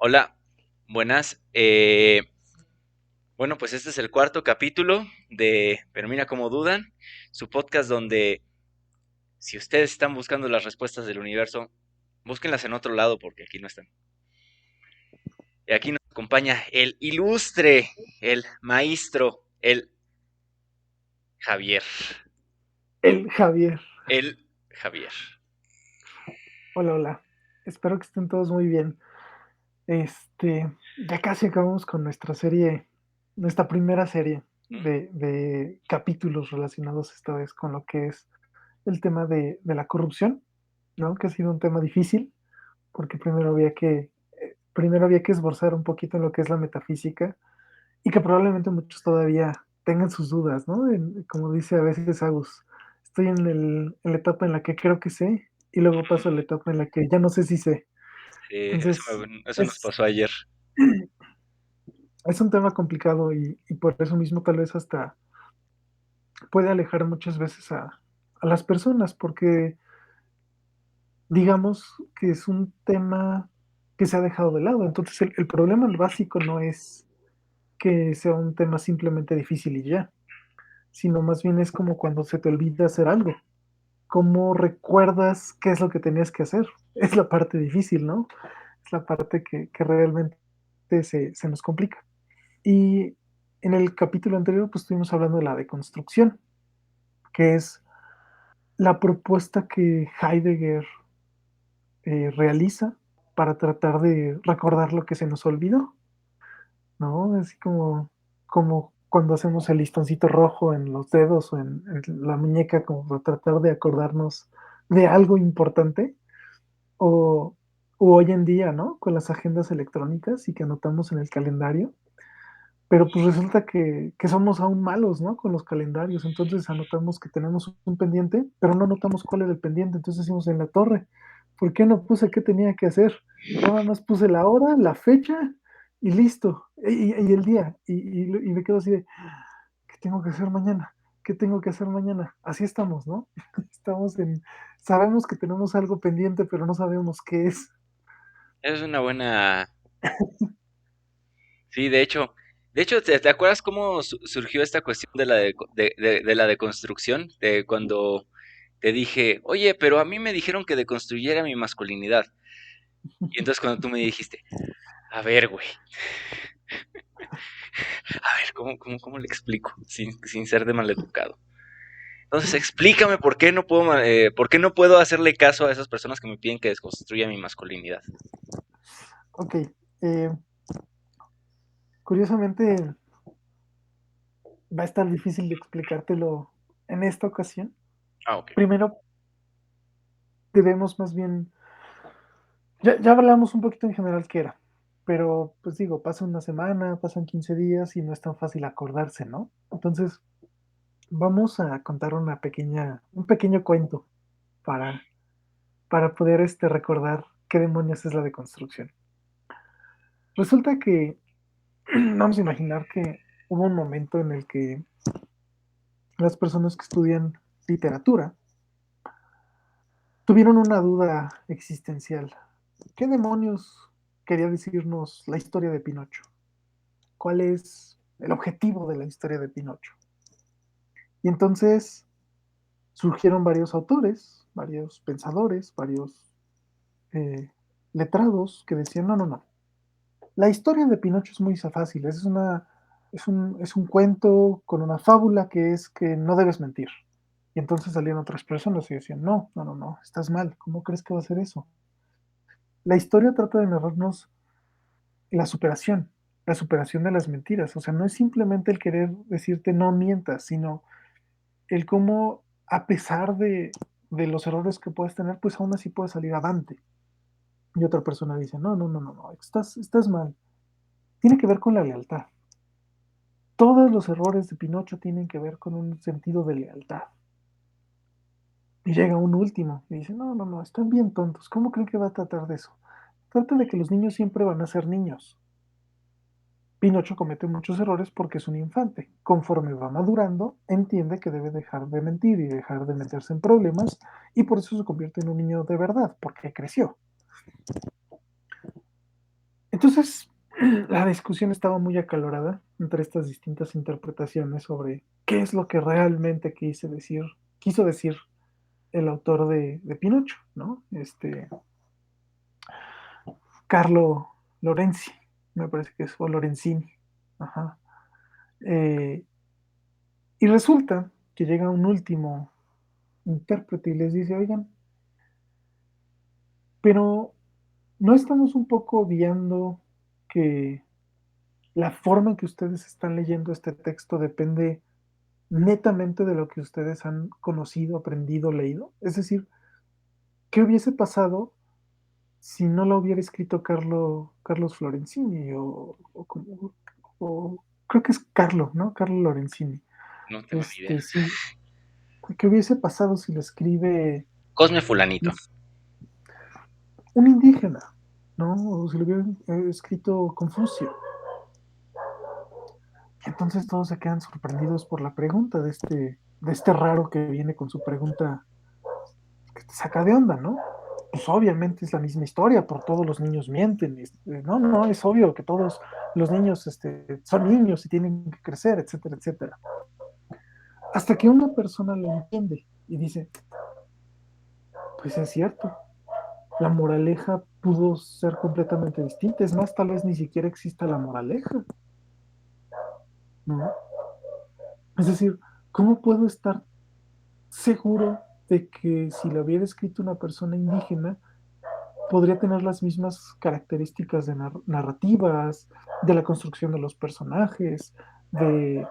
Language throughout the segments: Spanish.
Hola, buenas. Bueno, pues este es el cuarto capítulo de Pero mira cómo dudan, su podcast donde si ustedes están buscando las respuestas del universo, búsquenlas en otro lado porque aquí no están. Y aquí nos acompaña el ilustre, el maestro, el Javier. El Javier. El Javier. Hola, hola. Espero que estén todos muy bien. Ya casi acabamos con nuestra serie, nuestra primera serie ¿Mm? de capítulos relacionados esta vez con lo que es el tema de la corrupción, ¿no? Que ha sido un tema difícil, porque primero había que esforzar un poquito en lo que es la metafísica y que probablemente muchos todavía tengan sus dudas, ¿no? Como dice a veces Agus, estoy en la etapa en la que creo que sé y luego paso a la etapa en la que ya no sé si sé. Sí, Entonces, eso nos es, pasó ayer. es un tema complicado y por eso mismo tal vez hasta puede alejar muchas veces a las personas, porque digamos que es un tema que se ha dejado de lado. Entonces, el problema básico no es que sea un tema simplemente difícil y ya, sino más bien es como cuando se te olvida hacer algo. ¿Cómo recuerdas qué es lo que tenías que hacer? Es la parte difícil, ¿no? Es la parte que realmente se nos complica. Y en el capítulo anterior, pues estuvimos hablando de la deconstrucción, que es la propuesta que Heidegger realiza para tratar de recordar lo que se nos olvidó, ¿no? Así como cuando hacemos el listoncito rojo en los dedos o en la muñeca, como para tratar de acordarnos de algo importante. O, o hoy en día, ¿no? Con las agendas electrónicas y que anotamos en el calendario, pero pues resulta que somos aún malos, ¿no? Con los calendarios, entonces anotamos que tenemos un pendiente, pero no anotamos cuál es el pendiente, entonces decimos en la torre, ¿por qué no puse qué tenía que hacer? Nada más puse la hora, la fecha y listo, y el día, y me quedo así de, ¿qué tengo que hacer mañana? ¿Qué tengo que hacer mañana? Así estamos, ¿no? Estamos sabemos que tenemos algo pendiente, pero no sabemos qué es. Es una buena. Sí, de hecho, ¿te acuerdas cómo surgió esta cuestión de la de la deconstrucción? De cuando te dije, oye, pero a mí me dijeron que deconstruyera mi masculinidad. Y entonces cuando tú me dijiste, a ver, güey, a ver, ¿cómo le explico? Sin ser de maleducado. Entonces, explícame por qué no puedo hacerle caso a esas personas que me piden que desconstruya mi masculinidad. Ok, eh, curiosamente va a estar difícil de explicártelo en esta ocasión. Ah, ok. Primero, debemos más bien, ya hablamos un poquito en general qué era, pero pues digo, pasa una semana, pasan 15 días y no es tan fácil acordarse, ¿no? Entonces, vamos a contar un pequeño cuento para, para poder recordar qué demonios es la deconstrucción. Resulta que vamos a imaginar que hubo un momento en el que las personas que estudian literatura tuvieron una duda existencial. ¿Qué demonios quería decirnos la historia de Pinocho? ¿Cuál es el objetivo de la historia de Pinocho? Y entonces surgieron varios autores, varios pensadores, varios eh, letrados que decían, no, no, no, la historia de Pinocho es muy fácil, es un cuento con una fábula que es que no debes mentir. Y entonces salían otras personas y decían, no, no, no, no, estás mal, ¿cómo crees que va a ser eso? La historia trata de narrarnos la la superación de las mentiras. O sea, no es simplemente el querer decirte no mientas, sino el cómo, a pesar de los errores que puedes tener, pues aún así puedes salir avante. Y otra persona dice, no, no, no, no, no, estás mal. Tiene que ver con la lealtad. Todos los errores de Pinocho tienen que ver con un sentido de lealtad. Y llega un último y dice, no, no, no, están bien tontos. ¿Cómo creen que va a tratar de eso? Trata de que los niños siempre van a ser niños. Pinocho comete muchos errores porque es un infante. Conforme va madurando, entiende que debe dejar de mentir y dejar de meterse en problemas y por eso se convierte en un niño de verdad, porque creció. Entonces, la discusión estaba muy acalorada entre estas distintas interpretaciones sobre qué es lo que realmente quiso decir el autor de Pinocho, ¿no? Carlo Lorenzi, me parece que es, o Lorenzini. Ajá. Eh, y resulta que llega un último intérprete y les dice, oigan, pero ¿no estamos un poco obviando que la forma en que ustedes están leyendo este texto depende netamente de lo que ustedes han conocido, aprendido, leído? Es decir, ¿qué hubiese pasado si no lo hubiera escrito Carlos Florenzini? O creo que es Carlo, ¿no? Carlo Lorenzini. No tengo ni idea. Sí, ¿qué hubiese pasado si lo escribe Cosme Fulanito. pues, un indígena, ¿no? O si lo hubiera escrito Confucio. Y entonces todos se quedan sorprendidos por la pregunta de este raro que viene con su pregunta que te saca de onda, ¿no? Pues obviamente es la misma historia, por todos los niños mienten. No, no, es obvio que todos los niños son niños y tienen que crecer, etcétera, etcétera. Hasta que una persona lo entiende y dice, pues es cierto, la moraleja pudo ser completamente distinta. Es más, tal vez ni siquiera exista la moraleja, ¿no? Es decir, ¿cómo puedo estar seguro de que si lo hubiera escrito una persona indígena, podría tener las mismas características de narrativas, de la construcción de los personajes, de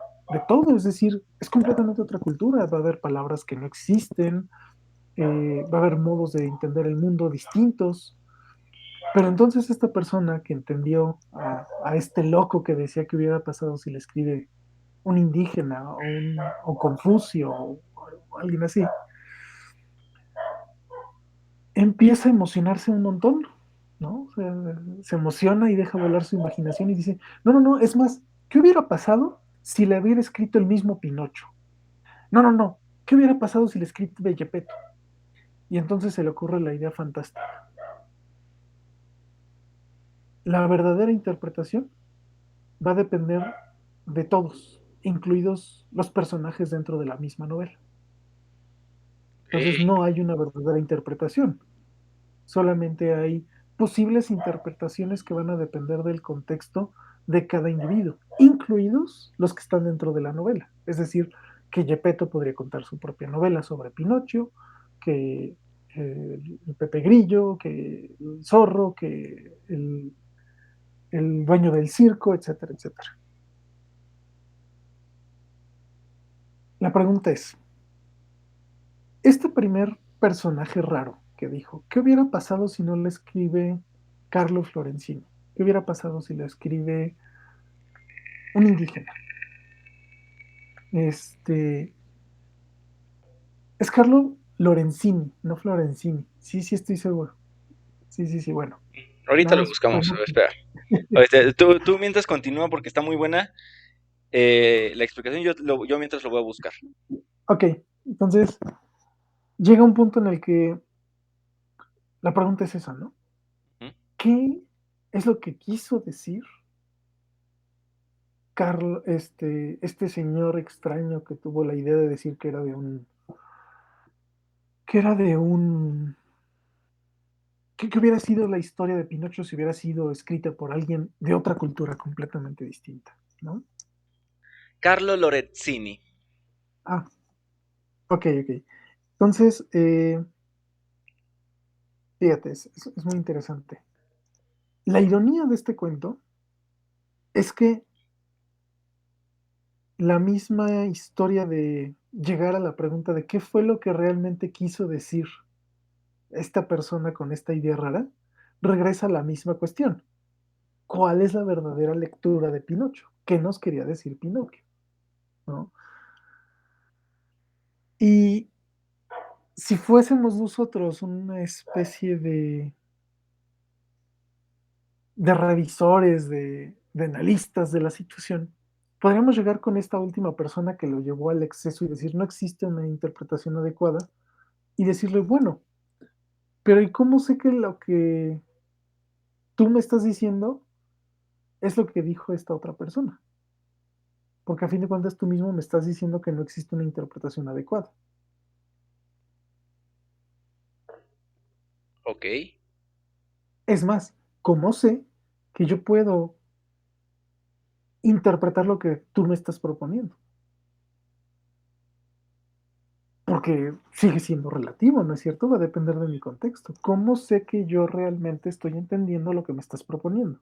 todo? Es decir, es completamente otra cultura. Va a haber palabras que no existen, va a haber modos de entender el mundo distintos. Pero entonces esta persona que entendió a este loco que decía que hubiera pasado si le escribe un indígena o Confucio o alguien así, empieza a emocionarse un montón, ¿no? O sea, se emociona y deja volar su imaginación y dice, no, no, no, es más, ¿qué hubiera pasado si le hubiera escrito el mismo Pinocho? No, no, no, ¿qué hubiera pasado si le escrito Gepetto? Y entonces se le ocurre la idea fantástica. La verdadera interpretación va a depender de todos, incluidos los personajes dentro de la misma novela. Entonces Ok. no hay una verdadera interpretación, solamente hay posibles interpretaciones que van a depender del contexto de cada individuo, incluidos los que están dentro de la novela. Es decir, que Gepetto podría contar su propia novela sobre Pinocho, que el Pepe Grillo, que el zorro, que el dueño del circo, etcétera, etcétera. La pregunta es, este primer personaje raro que dijo, ¿qué hubiera pasado si no le escribe Carlos Lorenzini? ¿Qué hubiera pasado si le escribe un indígena? Este, es Carlo Lorenzini, no Florenzini. Sí, sí, estoy seguro. Sí, sí, sí, bueno. Ahorita Nada lo más buscamos. A ver, pregunto. espera. Tú mientras continúa porque está muy buena la explicación. Yo mientras lo voy a buscar. Ok, entonces llega un punto en el que la pregunta es esa, ¿no? ¿Mm? ¿Qué es lo que quiso decir Carlos, este señor extraño que tuvo la idea de decir que hubiera sido la historia de Pinocho si hubiera sido escrita por alguien de otra cultura completamente distinta, ¿no? Carlo Lorezzini. Ah, ok, ok. Entonces, fíjate, es muy interesante. La ironía de este cuento es que la misma historia de llegar a la pregunta de qué fue lo que realmente quiso decir esta persona con esta idea rara, regresa a la misma cuestión. ¿Cuál es la verdadera lectura de Pinocho? ¿Qué nos quería decir Pinocchio? ¿No? Y si fuésemos nosotros una especie de revisores, de analistas de la situación, podríamos llegar con esta última persona que lo llevó al exceso y decir, no existe una interpretación adecuada, y decirle, bueno, pero ¿y cómo sé que lo que tú me estás diciendo es lo que dijo esta otra persona. Porque a fin de cuentas tú mismo me estás diciendo que no existe una interpretación adecuada. Ok. Es más, ¿cómo sé que yo puedo interpretar lo que tú me estás proponiendo? Porque sigue siendo relativo, ¿no es cierto? Va a depender de mi contexto. ¿Cómo sé que yo realmente estoy entendiendo lo que me estás proponiendo?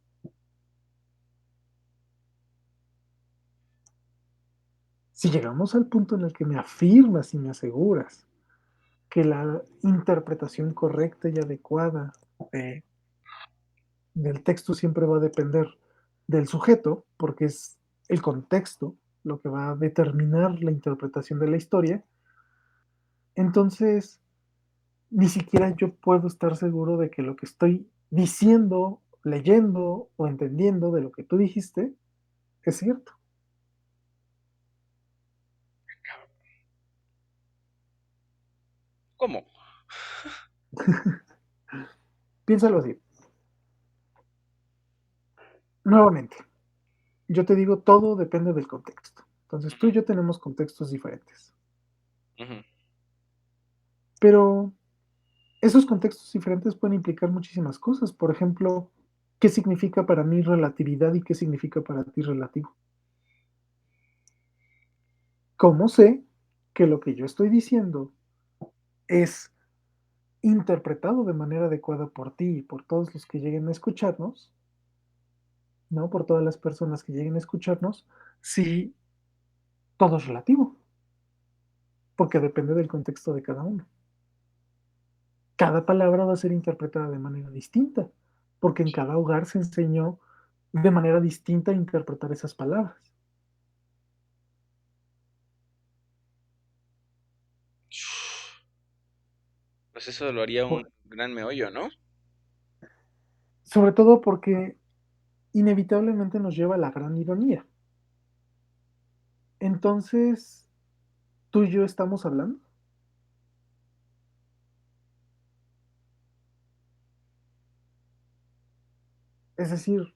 Si llegamos al punto en el que me afirmas y me aseguras que la interpretación correcta y adecuada de, del texto siempre va a depender del sujeto, porque es el contexto lo que va a determinar la interpretación de la historia, entonces ni siquiera yo puedo estar seguro de que lo que estoy diciendo, leyendo o entendiendo de lo que tú dijiste es cierto. ¿Cómo? Piénsalo así. Nuevamente, yo te digo, todo depende del contexto. Entonces tú y yo tenemos contextos diferentes. Ujú. Pero esos contextos diferentes pueden implicar muchísimas cosas. Por ejemplo, ¿qué significa para mí relatividad y qué significa para ti relativo? ¿Cómo sé que lo que yo estoy diciendo es interpretado de manera adecuada por ti y por todos los que lleguen a escucharnos, ¿no? Por todas las personas que lleguen a escucharnos, si todo es relativo, porque depende del contexto de cada uno. Cada palabra va a ser interpretada de manera distinta, porque en cada hogar se enseñó de manera distinta a interpretar esas palabras. Pues eso lo haría un Por- gran meollo, ¿no? sobre todo porque inevitablemente nos lleva a la gran ironía. Entonces, tú y yo estamos hablando, es decir,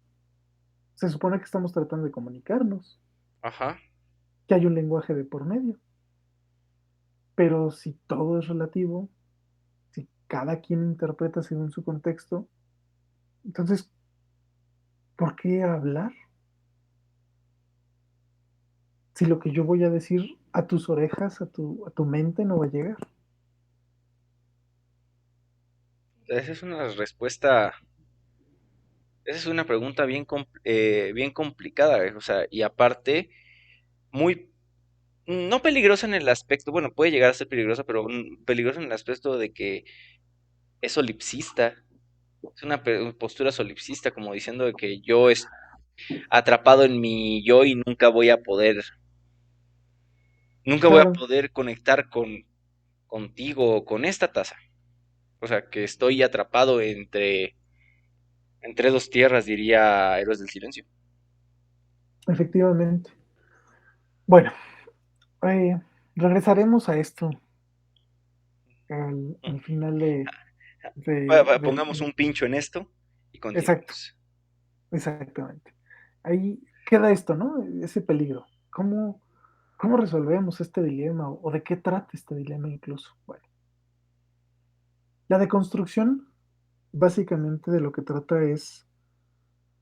se supone que estamos tratando de comunicarnos, Ajá. que hay un lenguaje de por medio, pero si todo es relativo, si cada quien interpreta según su contexto, entonces, ¿por qué hablar? Si lo que yo voy a decir a tus orejas, a tu mente no va a llegar. Esa es una respuesta, esa es una pregunta bien complicada, o sea, y aparte, muy, no peligrosa en el aspecto, bueno, puede llegar a ser peligrosa, pero peligrosa en el aspecto de que es solipsista, es una postura solipsista, como diciendo de que yo estoy atrapado en mi yo y nunca voy a Claro, poder conectar contigo o con esta taza. O sea, que estoy atrapado entre dos tierras, diría Héroes del Silencio. efectivamente. Bueno, eh, regresaremos a esto al final Pongamos un pincho en esto y Exacto, continuamos. exactamente. Ahí queda esto, ¿no? Ese peligro. ¿Cómo resolvemos este dilema o de qué trata este dilema incluso? Bueno, la deconstrucción básicamente de lo que trata es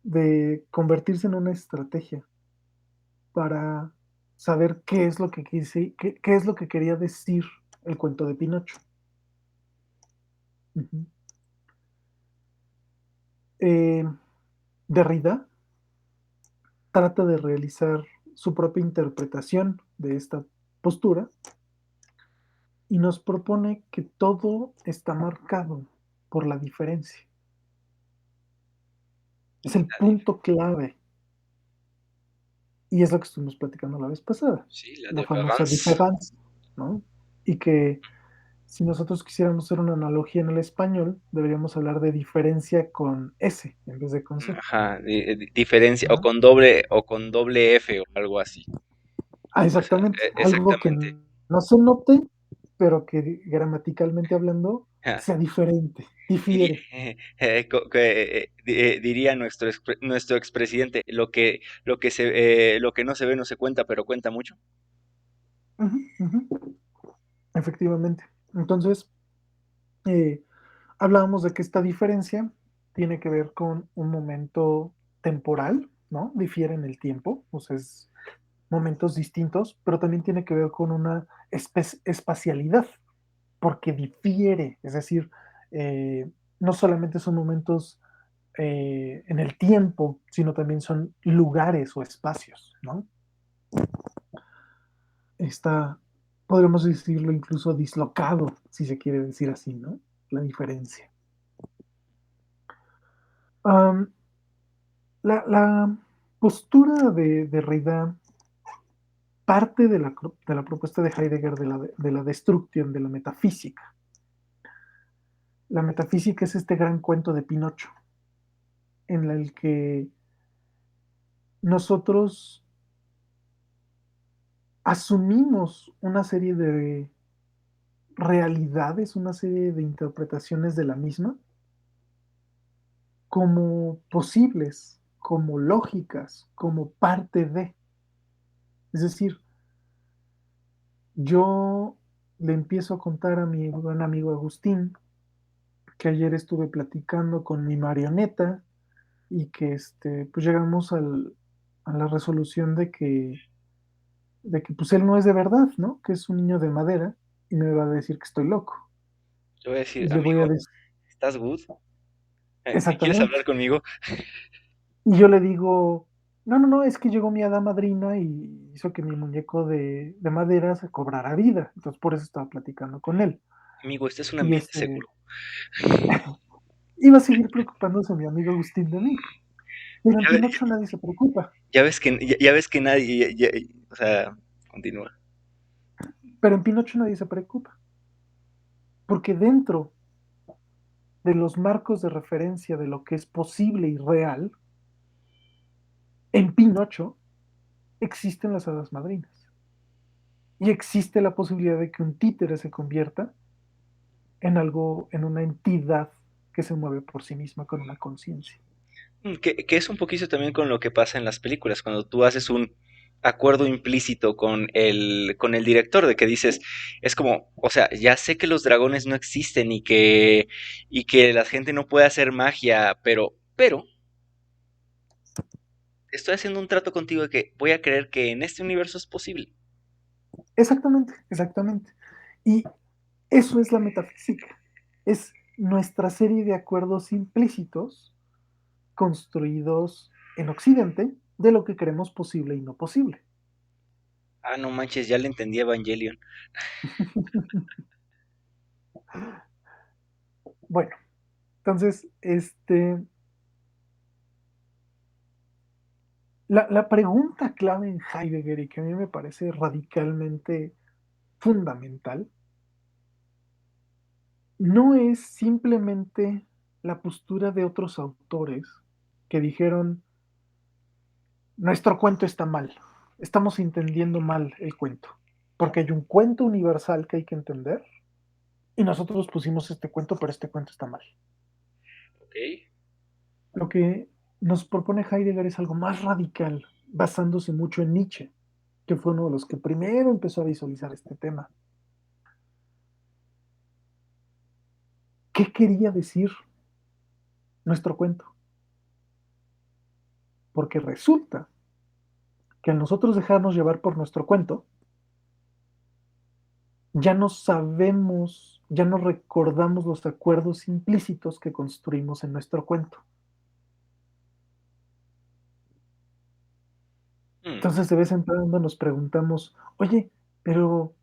de convertirse en una estrategia para saber qué es lo que qué es lo que quería decir el cuento de Pinocho. Ujú. Eh, Derrida trata de realizar su propia interpretación de esta postura y nos propone que todo está marcado por la diferencia. Es el punto clave y es lo que estuvimos platicando la vez pasada, Sí, la la famosa difference. diferencia, ¿no? Y que si nosotros quisiéramos hacer una analogía en el español, deberíamos hablar de diferencia con S en vez de con C. Ajá, diferencia, ¿No? o con doble F o algo así. O sea, Exactamente, algo que exactamente. no se note, pero que gramaticalmente hablando sea diferente, Diría, difiere. diría nuestro expresidente, lo que no se ve no se cuenta, pero cuenta mucho. Ujú, ujú, efectivamente. Entonces, eh, hablábamos de que esta diferencia tiene que ver con un momento temporal, ¿no? Difiere en el tiempo, o sea, es momentos distintos, pero también tiene que ver con una espacialidad, porque difiere, es decir, no solamente son momentos en el tiempo, sino también son lugares o espacios, ¿no? Está, podremos decirlo incluso dislocado, si se quiere decir así, ¿no? La diferencia. Um, la postura de Derrida parte de la propuesta de Heidegger de la destrucción de la metafísica. La metafísica es este gran cuento de Pinocho, en el que nosotros asumimos una serie de realidades, una serie de interpretaciones de la misma como posibles, como lógicas, como parte de. Es decir, yo le empiezo a contar a mi buen amigo Agustín que ayer estuve platicando con mi marioneta y que pues llegamos a la resolución de que pues él no es de verdad, ¿no? Que es un niño de madera y me va a decir que estoy loco. Yo voy a Y decir, le voy a amigo, decir, ¿estás good? ¿Quieres exactamente. hablar conmigo? Y yo le digo, no, no, no, es que llegó mi hada madrina y hizo que mi muñeco de madera se cobrara vida. Entonces por eso estaba platicando con él. Amigo, este es un Y ambiente seguro. iba a seguir preocupándose mi amigo Agustín de mí. Pero en Ya, Pinocho nadie se preocupa. ya ves que nadie, o sea, continúa. Pero en Pinocho nadie se preocupa. Porque dentro de los marcos de referencia de lo que es posible y real, en Pinocho existen las hadas madrinas. Y existe la posibilidad de que un títere se convierta en algo, en una entidad que se mueve por sí misma con una conciencia. Que es un poquito también con lo que pasa en las películas, cuando tú haces un acuerdo implícito con el director, de que dices, es como, o sea, ya sé que los dragones no existen y que la gente no puede hacer magia, pero, estoy haciendo un trato contigo de que voy a creer que en este universo es posible. Exactamente, exactamente. Y eso es la metafísica. Es nuestra serie de acuerdos implícitos construidos en Occidente de lo que creemos posible y no posible. Ah, no manches, ya le entendí a Evangelion. Bueno, entonces, la pregunta clave en Heidegger y que a mí me parece radicalmente fundamental no es simplemente la postura de otros autores que dijeron, nuestro cuento está mal, estamos entendiendo mal el cuento, porque hay un cuento universal que hay que entender y nosotros pusimos este cuento, pero este cuento está mal. Ok. Lo que nos propone Heidegger es algo más radical, basándose mucho en Nietzsche, que fue uno de los que primero empezó a visualizar este tema. ¿Qué quería decir nuestro cuento? Porque resulta que al nosotros dejarnos llevar por nuestro cuento, ya no sabemos, ya no recordamos los acuerdos implícitos que construimos en nuestro cuento. Mm, Entonces, de vez en cuando nos preguntamos, oye, pero,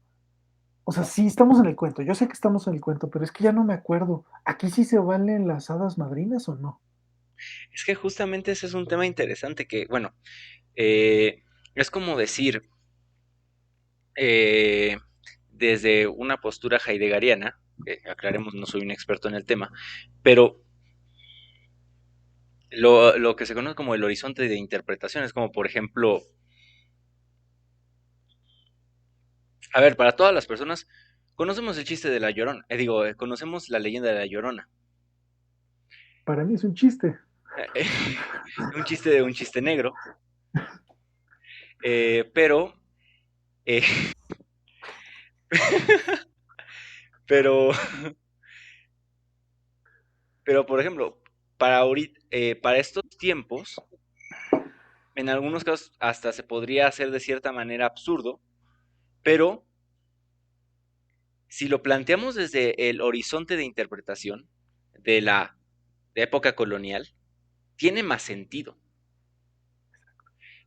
o sea, sí estamos en el cuento, yo sé que estamos en el cuento, pero es que ya no me acuerdo, ¿aquí sí se valen las hadas madrinas o no? es que justamente ese es un tema interesante que, bueno, eh, es como decir, eh, desde una postura heideggeriana, que aclaremos, no soy un experto en el tema, pero lo que se conoce como el horizonte de interpretación es como, por ejemplo, a ver, para todas las personas, conocemos el chiste de la Llorona, conocemos la leyenda de la Llorona. Para mí es un chiste. Eh, un chiste negro, pero, eh, pero, pero, por ejemplo, para estos tiempos, en algunos casos hasta se podría hacer de cierta manera absurdo, pero si lo planteamos desde el horizonte de interpretación de la época colonial, tiene más sentido.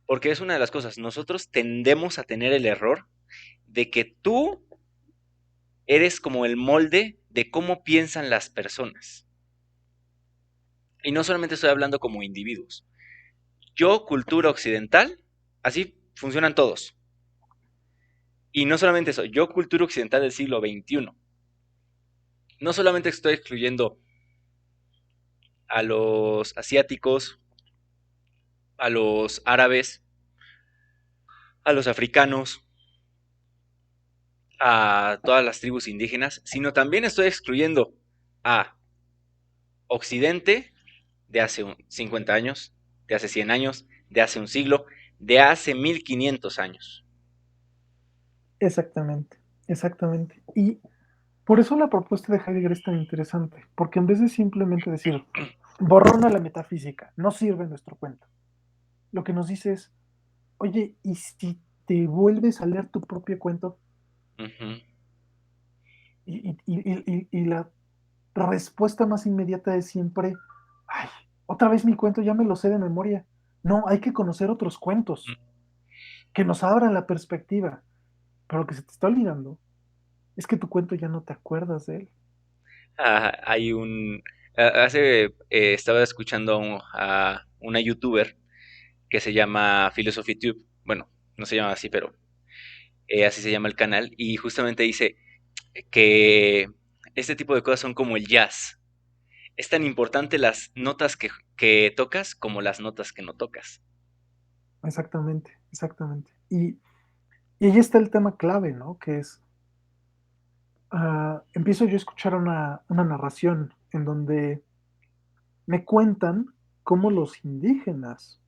Porque es una de las cosas, nosotros tendemos a tener el error de que tú eres como el molde de cómo piensan las personas. Y no solamente estoy hablando como individuos. Yo, cultura occidental, así funcionan todos. Y no solamente eso, yo, cultura occidental del siglo XXI. No solamente estoy excluyendo a los asiáticos, a los árabes, a los africanos, a todas las tribus indígenas, sino también estoy excluyendo a Occidente de hace 50 años, de hace 100 años, de hace un siglo, de hace 1500 años. Exactamente, exactamente. Y por eso la propuesta de Heidegger es tan interesante, porque en vez de simplemente decir, borrón a la metafísica, no sirve nuestro cuento, lo que nos dice es, oye, ¿y si te vuelves a leer tu propio cuento? Ujú. Y la respuesta más inmediata es siempre, ay, otra vez mi cuento ya me lo sé de memoria. No, hay que conocer otros cuentos que nos abran la perspectiva. Pero lo que se te está olvidando es que tu cuento ya no te acuerdas de él. Hay un... Hace... estaba escuchando a una youtuber que se llama PhilosophyTube. Bueno, no se llama así, pero así se llama el canal. Y justamente dice que este tipo de cosas son como el jazz. Es tan importante las notas que tocas como las notas que no tocas. Exactamente, exactamente. Y ahí está el tema clave, ¿no? Que es, empiezo yo a escuchar una narración en donde me cuentan cómo los indígenas,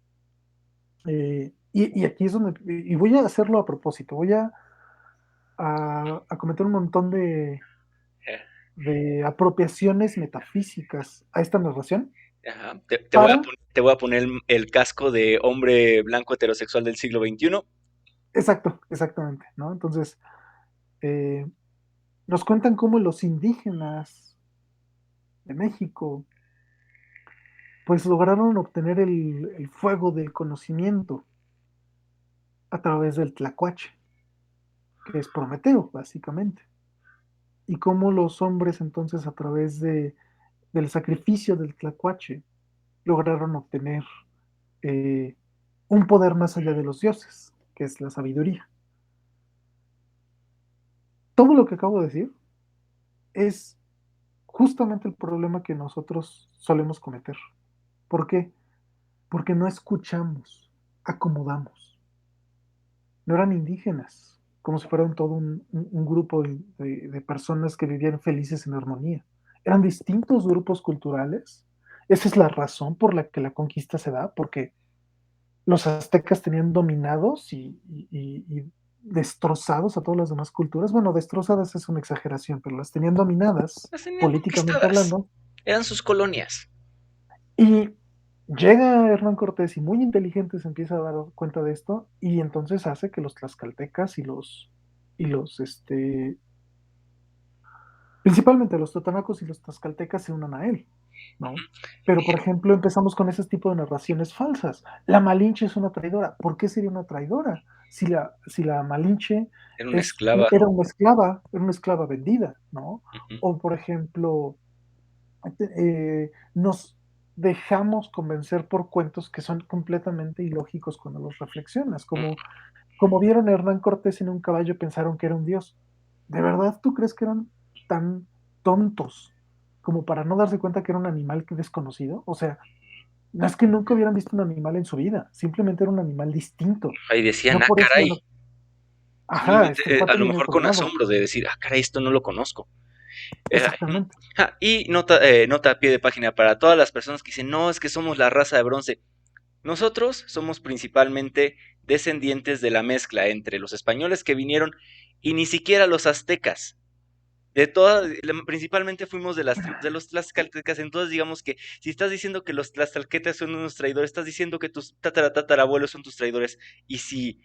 y aquí es donde, y voy a hacerlo a propósito, voy a cometer un montón Eh, de apropiaciones metafísicas a esta narración Ajá. para, Te voy a poner el casco de hombre blanco heterosexual del siglo XXI. exacto, exactamente, ¿no? Entonces, eh, nos cuentan cómo los indígenas de México, pues lograron obtener el fuego del conocimiento a través del tlacuache, que es Prometeo, básicamente. Y cómo los hombres entonces a través del sacrificio del tlacuache lograron obtener eh, un poder más allá de los dioses, que es la sabiduría. Todo lo que acabo de decir es justamente el problema que nosotros solemos cometer. ¿Por qué? Porque no escuchamos, acomodamos. No eran indígenas, como si fueran todo un grupo de personas que vivían felices en armonía. Eran distintos grupos culturales. Esa es la razón por la que la conquista se da, porque los aztecas tenían dominados y destrozados a todas las demás culturas. Bueno, destrozadas es una exageración, pero las tenían dominadas, Las tenían políticamente conquistadas. hablando. Eran sus colonias. Y llega Hernán Cortés y muy inteligente se empieza a dar cuenta de esto y entonces hace que los tlaxcaltecas y principalmente los totonacos y los tlaxcaltecas se unan a él, ¿no? Pero, por ejemplo, empezamos con ese tipo de narraciones falsas. La Malinche es una traidora. ¿Por qué sería una traidora? Si la Malinche Era una esclava. era una esclava vendida, ¿no? Ujú. O, por ejemplo, nos dejamos convencer por cuentos que son completamente ilógicos cuando los reflexionas, como vieron a Hernán Cortés en un caballo, pensaron que era un dios. ¿De verdad tú crees que eran tan tontos como para no darse cuenta que era un animal desconocido? O sea, no es que nunca hubieran visto un animal en su vida, simplemente era un animal distinto. Ahí decían, No ah, por eso iban a, caray. Ajá, Simplemente, es que el a cuate lo viene mejor con entrenado. asombro de decir, ah, caray, esto no lo conozco. Exactamente. Y nota a pie de página para todas las personas que dicen, no, es que somos la raza de bronce. Nosotros somos principalmente descendientes de la mezcla entre los españoles que vinieron y ni siquiera los aztecas. Principalmente fuimos de los tlaxcaltecas, entonces digamos que si estás diciendo que los tlaxcaltecas son unos traidores, estás diciendo que tus tatarabuelos son tus traidores, y si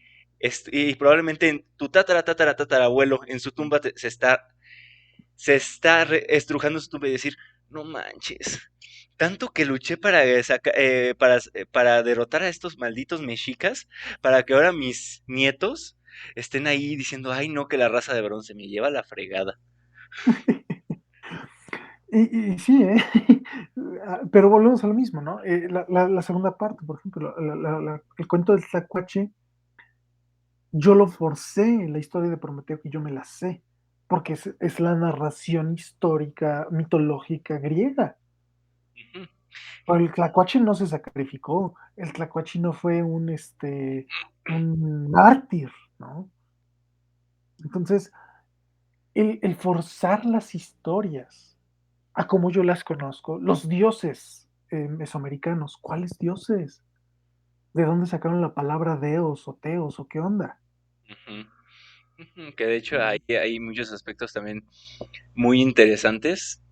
y probablemente tu tatarabuelo en su tumba se está estrujando su tumba y decir, no manches, tanto que luché para derrotar a estos malditos mexicas, para que ahora mis nietos estén ahí diciendo, ay no, que la raza de bronce me lleva a la fregada. Y sí, ¿eh? Pero volvemos a lo mismo, ¿no? La segunda parte, por ejemplo, el cuento del Tlacuache, yo lo forcé en la historia de Prometeo, que yo me la sé, porque es la narración histórica, mitológica griega. Ujú. Pero el Tlacuache no se sacrificó, el Tlacuache no fue un mártir, ¿no? Entonces, el forzar las historias a como yo las conozco, los dioses mesoamericanos, ¿cuáles dioses? ¿De dónde sacaron la palabra deos o teos o qué onda? Ujú, ujú, que de hecho ¿No? hay muchos aspectos también muy interesantes,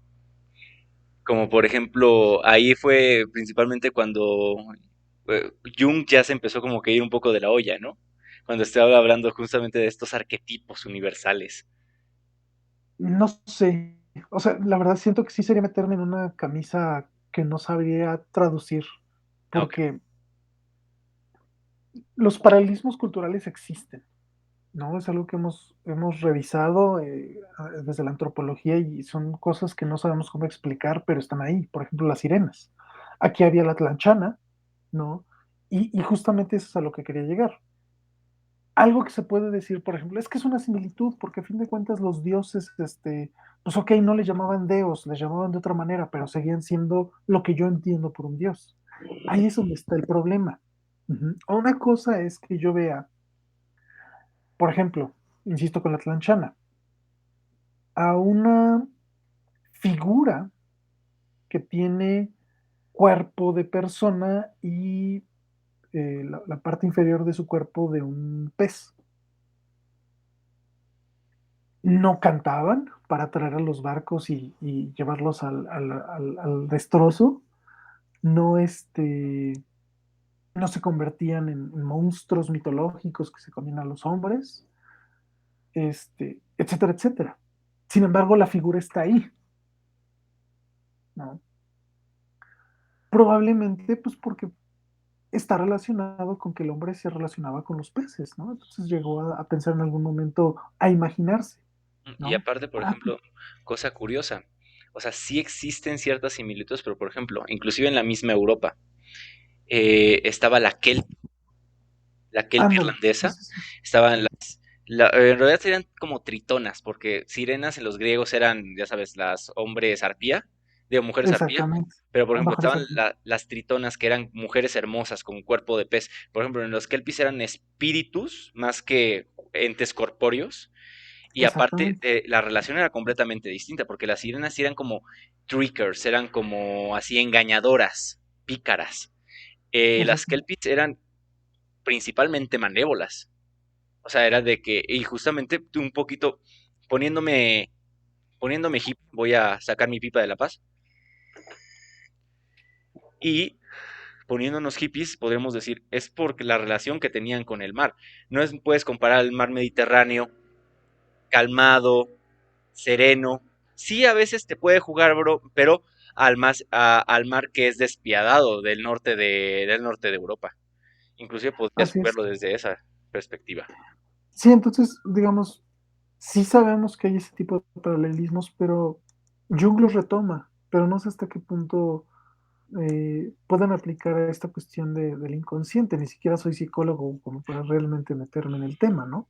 como por ejemplo, ahí fue principalmente cuando Jung ya se empezó como que a ir un poco de la olla, ¿no? Cuando estaba hablando justamente de estos arquetipos universales. No sé, o sea, la verdad siento que sí sería meterme en una camisa que no sabría traducir, Ah, ok. porque los paralelismos culturales existen, ¿no? Es algo que hemos revisado desde la antropología y son cosas que no sabemos cómo explicar, pero están ahí. Por ejemplo, las sirenas. Aquí había la tlanchana, ¿no? Y justamente eso es a lo que quería llegar. Algo que se puede decir, por ejemplo, es que es una similitud, porque a fin de cuentas los dioses, pues ok, no les llamaban deos, les llamaban de otra manera, pero seguían siendo lo que yo entiendo por un dios. Ahí es donde está el problema. Ujú. Una cosa es que yo vea, por ejemplo, insisto con la tlanchana, a una figura que tiene cuerpo de persona y la parte inferior de su cuerpo de un pez. No cantaban para traer a los barcos y llevarlos al destrozo, no, no se convertían en monstruos mitológicos que se comían a los hombres, etcétera, etcétera. Sin embargo, la figura está ahí, ¿no? Probablemente, pues porque está relacionado con que el hombre se relacionaba con los peces, ¿no? Entonces llegó a pensar en algún momento, a imaginarse, Y ¿no? aparte, por Ah, pues, ejemplo, cosa curiosa, o sea, sí existen ciertas similitudes, pero por ejemplo, inclusive en la misma Europa, estaba la kelp ándale, sí, irlandesa, sí, sí, estaban en realidad serían como tritonas, porque sirenas en los griegos eran, ya sabes, las hombres arpía, de mujeres arpía, exactamente. pero por ejemplo Mejor estaban esa. las tritonas que eran mujeres hermosas con cuerpo de pez. Por ejemplo, en los kelpis eran espíritus más que entes corpóreos. Y aparte, Exactamente. la relación era completamente distinta, porque las sirenas sí eran como trickers, eran como así engañadoras, pícaras. Las Exactamente. kelpis eran principalmente malévolas. O sea, era de que, y justamente un poquito poniéndome, poniéndome hip, voy a sacar mi pipa de la paz. Y poniéndonos hippies, podríamos decir, es porque la relación que tenían con el mar. No es, puedes comparar el mar Mediterráneo, calmado, sereno. Sí, a veces te puede jugar, bro, pero al mar que es despiadado del norte de Europa. Inclusive podrías Así es. verlo desde esa perspectiva. Sí, entonces, digamos, sí sabemos que hay ese tipo de paralelismos, pero Jung los retoma, pero no sé hasta qué punto puedan aplicar a esta cuestión del inconsciente. Ni siquiera soy psicólogo como para realmente meterme en el tema, ¿no?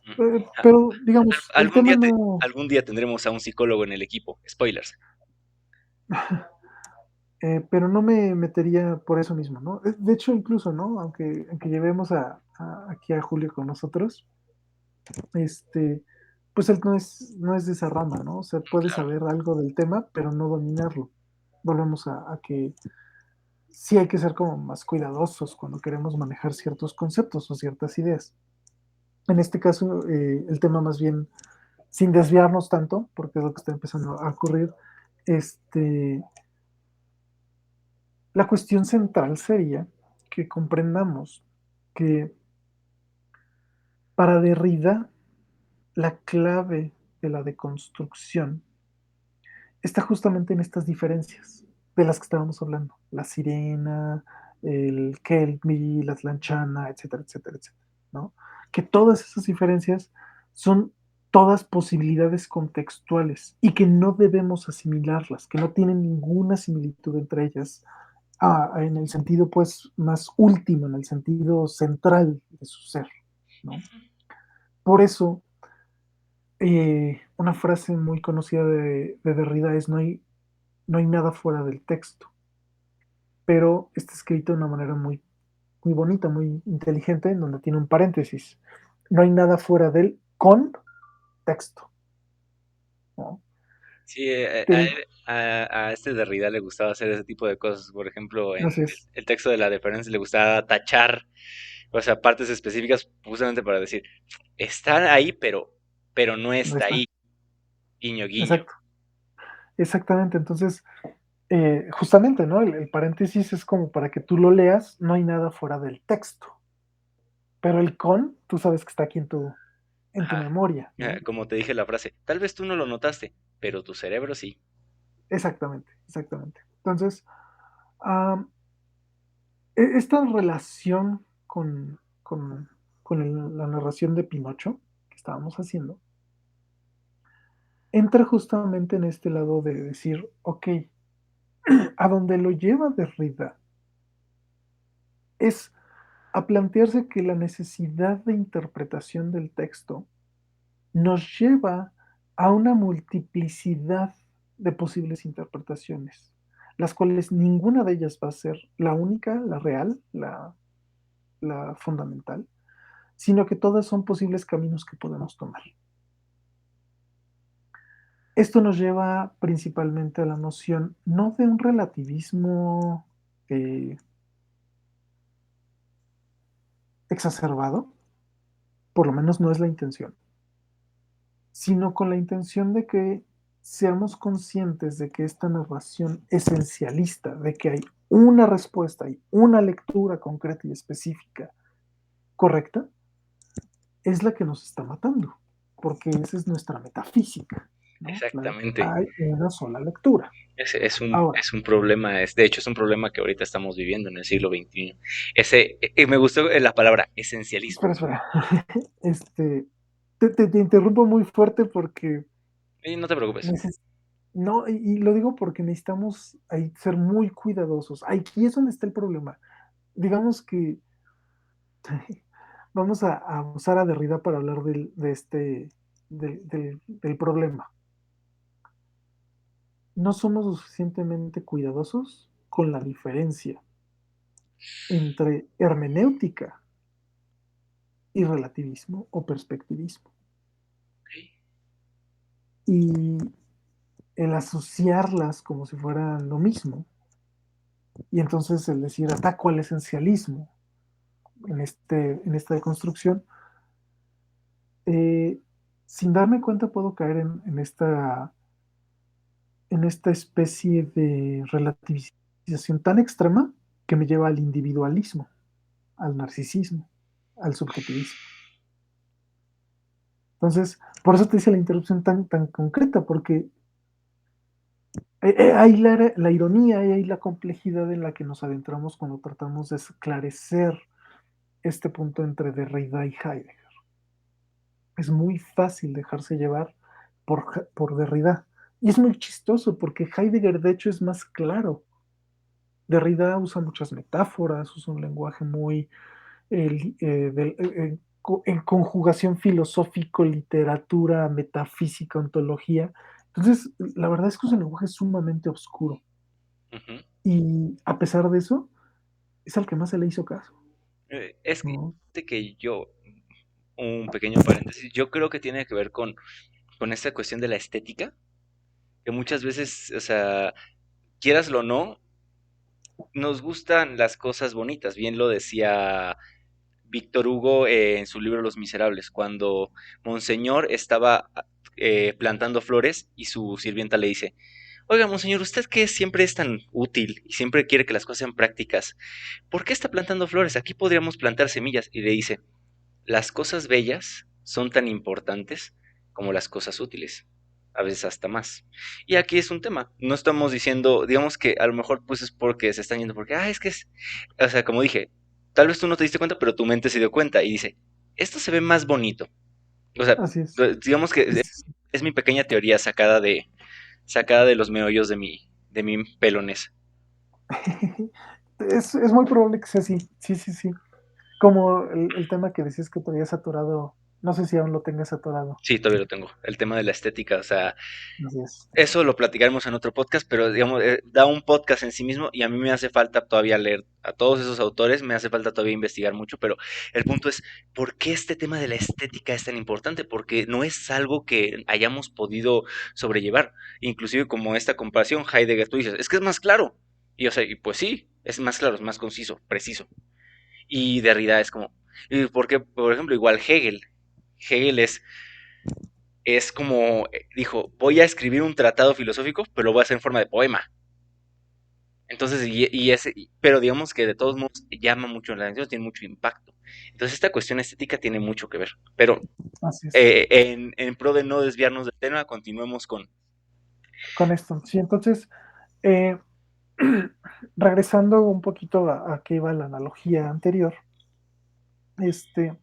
Ah, Pero, digamos, el algún tema día, no, algún día tendremos a un psicólogo en el equipo. Spoilers. pero no me metería por eso mismo, ¿no? De hecho, incluso, ¿no? Aunque llevemos aquí a Julio con nosotros, este, pues él no es de esa rama, ¿no? O sea, puede Claro. saber algo del tema, pero no dominarlo. Volvemos a que sí hay que ser como más cuidadosos cuando queremos manejar ciertos conceptos o ciertas ideas. En este caso, el tema más bien, sin desviarnos tanto, porque es lo que está empezando a ocurrir, este, la cuestión central sería que comprendamos que para Derrida la clave de la deconstrucción está justamente en estas diferencias de las que estábamos hablando. La sirena, el Kelpie, la Atlanchana, etcétera, etcétera, etcétera, ¿no? Que todas esas diferencias son todas posibilidades contextuales y que no debemos asimilarlas, que no tienen ninguna similitud entre ellas en el sentido pues más último, en el sentido central de su ser, ¿no? Por eso, una frase muy conocida de Derrida es no hay nada fuera del texto, pero está escrito de una manera muy, muy bonita, muy inteligente, en donde tiene un paréntesis. No hay nada fuera del contexto, ¿no? Sí, Te- a este Derrida le gustaba hacer ese tipo de cosas. Por ejemplo, en Así es, el texto de la diferencia le gustaba tachar, o sea, partes específicas justamente para decir, está ahí, pero no no está está. ahí, guiño, guiño. Exacto, exactamente. Entonces, justamente, ¿no? El paréntesis es como para que tú lo leas, no hay nada fuera del texto, pero el con, tú sabes que está aquí en tu Ajá. memoria, ¿no? Como te dije la frase, tal vez tú no lo notaste, pero tu cerebro sí. Exactamente, exactamente. Entonces, am, esta relación con la narración de Pinocho que estábamos haciendo, entra justamente en este lado de decir, ok, a donde lo lleva Derrida es a plantearse que la necesidad de interpretación del texto nos lleva a una multiplicidad de posibles interpretaciones, las cuales ninguna de ellas va a ser la única, la real, la fundamental, sino que todas son posibles caminos que podemos tomar. Esto nos lleva principalmente a la noción no de un relativismo eh, exacerbado, por lo menos no es la intención, sino con la intención de que seamos conscientes de que esta narración esencialista, de que hay una respuesta y una lectura concreta y específica correcta, es la que nos está matando, porque esa es nuestra metafísica, ¿no? La de que Exactamente. hay una sola lectura. Ahora, Es un problema, de hecho es un problema que ahorita estamos viviendo en el siglo XXI. Me gustó la palabra esencialismo. espera, espera. Este, te interrumpo muy fuerte porque Y no te preocupes. neces- no, y lo digo porque necesitamos ahí ser muy cuidadosos. Aquí es donde está el problema. Digamos que vamos a usar a Derrida para hablar del problema. No somos lo suficientemente cuidadosos con la diferencia entre hermenéutica y relativismo o perspectivismo. Y el asociarlas como si fueran lo mismo. Y entonces el decir ataco al esencialismo en esta deconstrucción, eh, sin darme cuenta puedo caer en esta especie de relativización tan extrema que me lleva al individualismo, al narcisismo, al subjetivismo. Entonces, por eso te hice la interrupción tan concreta, porque hay la ironía y hay la complejidad en la que nos adentramos cuando tratamos de esclarecer este punto entre Derrida y Heidegger. Es muy fácil dejarse llevar por Derrida. Y es muy chistoso porque Heidegger de hecho es más claro. Derrida usa muchas metáforas, usa un lenguaje muy en conjugación filosófico, literatura, metafísica, ontología. Entonces, la verdad es que es un lenguaje sumamente oscuro. Ujú. Y a pesar de eso, es al que más se le hizo caso, Es que, ¿no? fíjate que yo, un pequeño paréntesis. Yo creo que tiene que ver con esta cuestión de la estética, que muchas veces, o sea, quieraslo o no, nos gustan las cosas bonitas. Bien lo decía Víctor Hugo en su libro Los Miserables, cuando Monseñor estaba plantando flores y su sirvienta le dice, oiga, Monseñor, usted que siempre es tan útil y siempre quiere que las cosas sean prácticas, ¿por qué está plantando flores? Aquí podríamos plantar semillas. Y le dice, las cosas bellas son tan importantes como las cosas útiles, a veces hasta más. Y aquí es un tema, no estamos diciendo, digamos que a lo mejor pues es porque se están yendo, porque, es que es, o sea, como dije, tal vez tú no te diste cuenta, pero tu mente se dio cuenta y dice, esto se ve más bonito. O sea, Así es. digamos que Sí, sí, es mi pequeña teoría sacada de los meollos de mi pelones. sí. Es muy probable que sea así. Sí, sí, sí. Como el tema que decías que traías atorado, no sé si aún lo tengas atorado. Sí, todavía lo tengo, el tema de la estética, o sea, Así es. eso lo platicaremos en otro podcast, pero digamos, da un podcast en sí mismo y a mí me hace falta todavía leer a todos esos autores, me hace falta todavía investigar mucho, pero el punto es, ¿por qué este tema de la estética es tan importante? Porque no es algo que hayamos podido sobrellevar. Inclusive como esta comparación, Heidegger, tú dices, es que es más claro. Y o sea, y pues sí, es más claro, es más conciso, preciso. Y Derrida es como, y porque, por ejemplo, igual Hegel. Hegel es como, dijo, voy a escribir un tratado filosófico, pero lo voy a hacer en forma de poema. Entonces, pero digamos que de todos modos llama mucho la atención, tiene mucho impacto. Entonces, esta cuestión estética tiene mucho que ver. Pero Así es. en pro de no desviarnos del tema, continuemos con... Con esto. Sí, entonces, eh, regresando un poquito a qué iba la analogía anterior, este,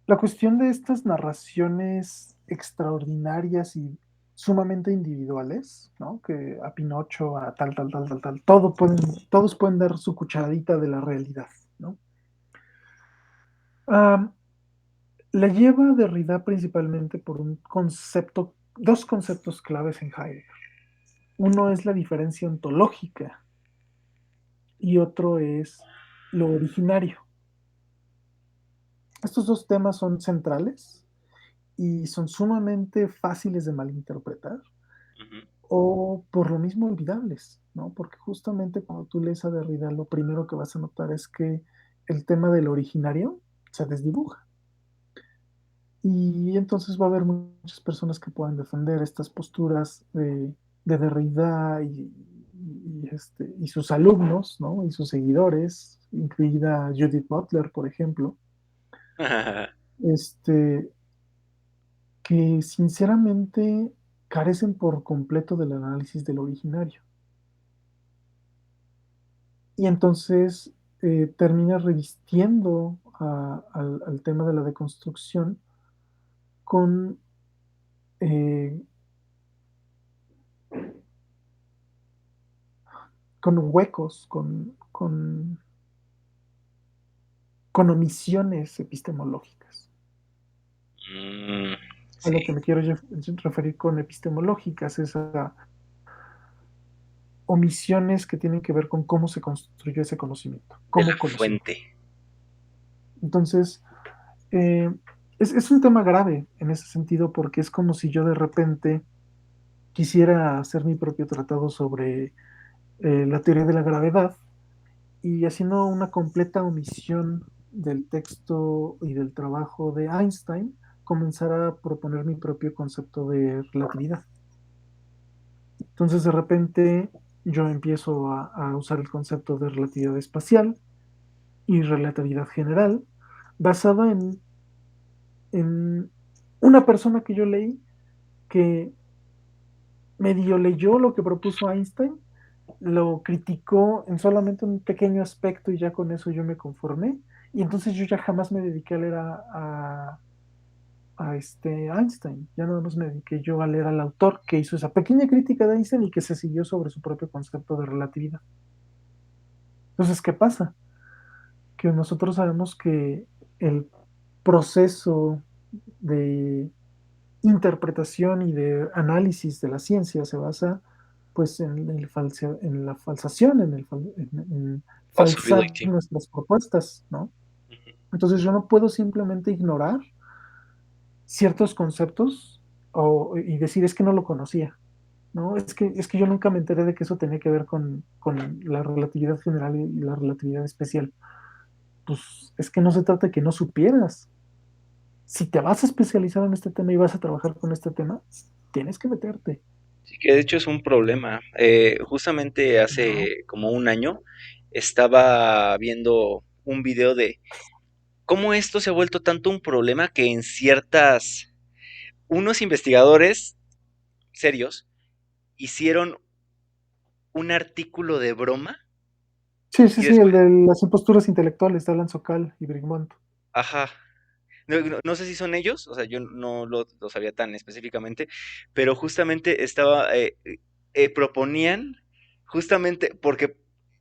la cuestión de estas narraciones extraordinarias y sumamente individuales, ¿no? Que a Pinocho, a tal, tal, tal, tal, tal, todos pueden dar su cucharadita de la realidad, ¿no? Um, la lleva Derrida principalmente por un concepto, dos conceptos claves en Heidegger. Uno es la diferencia ontológica y otro es lo originario. Estos dos temas son centrales y son sumamente fáciles de malinterpretar Ujú. o por lo mismo olvidables, ¿no? Porque justamente cuando tú lees a Derrida, lo primero que vas a notar es que el tema del originario se desdibuja. Y entonces va a haber muchas personas que puedan defender estas posturas de Derrida y sus alumnos, ¿no? Y sus seguidores, incluida Judith Butler, por ejemplo, este, que sinceramente carecen por completo del análisis del originario. Y entonces termina revistiendo al tema de la deconstrucción con, eh, con huecos, con omisiones epistemológicas. Mm, A sí, lo que me quiero referir con epistemológicas es a omisiones que tienen que ver con cómo se construyó ese conocimiento, de la cómo conocimos. fuente. Entonces, eh, es un tema grave en ese sentido porque es como si yo de repente quisiera hacer mi propio tratado sobre la teoría de la gravedad y haciendo una completa omisión del texto y del trabajo de Einstein, comenzar a proponer mi propio concepto de relatividad. Entonces, de repente, yo empiezo a usar el concepto de relatividad espacial y relatividad general, basada en una persona que yo leí que medio leyó lo que propuso Einstein, lo criticó en solamente un pequeño aspecto y ya con eso yo me conformé. Y entonces yo ya jamás me dediqué a leer a Einstein, ya nada más me dediqué yo a leer al autor que hizo esa pequeña crítica de Einstein y que se siguió sobre su propio concepto de relatividad. Entonces, ¿qué pasa? Que nosotros sabemos que el proceso de interpretación y de análisis de la ciencia se basa pues en la falsación, en falsar Possibility. nuestras propuestas, ¿no? Entonces yo no puedo simplemente ignorar ciertos conceptos y decir es que no lo conocía, ¿no? Es que yo nunca me enteré de que eso tenía que ver con la relatividad general y la relatividad especial. Pues es que no se trata de que no supieras. Si te vas a especializar en este tema y vas a trabajar con este tema, tienes que meterte. Sí, que de hecho es un problema. Justamente ¿No? hace como un año estaba viendo un video de cómo esto se ha vuelto tanto un problema que en ciertas, unos investigadores serios hicieron un artículo de broma Sí, sí, y sí, el después, de las imposturas intelectuales de Alan Sokal y Brigmont. ajá, no sé si son ellos, o sea, yo no lo sabía tan específicamente, pero justamente proponían, justamente, porque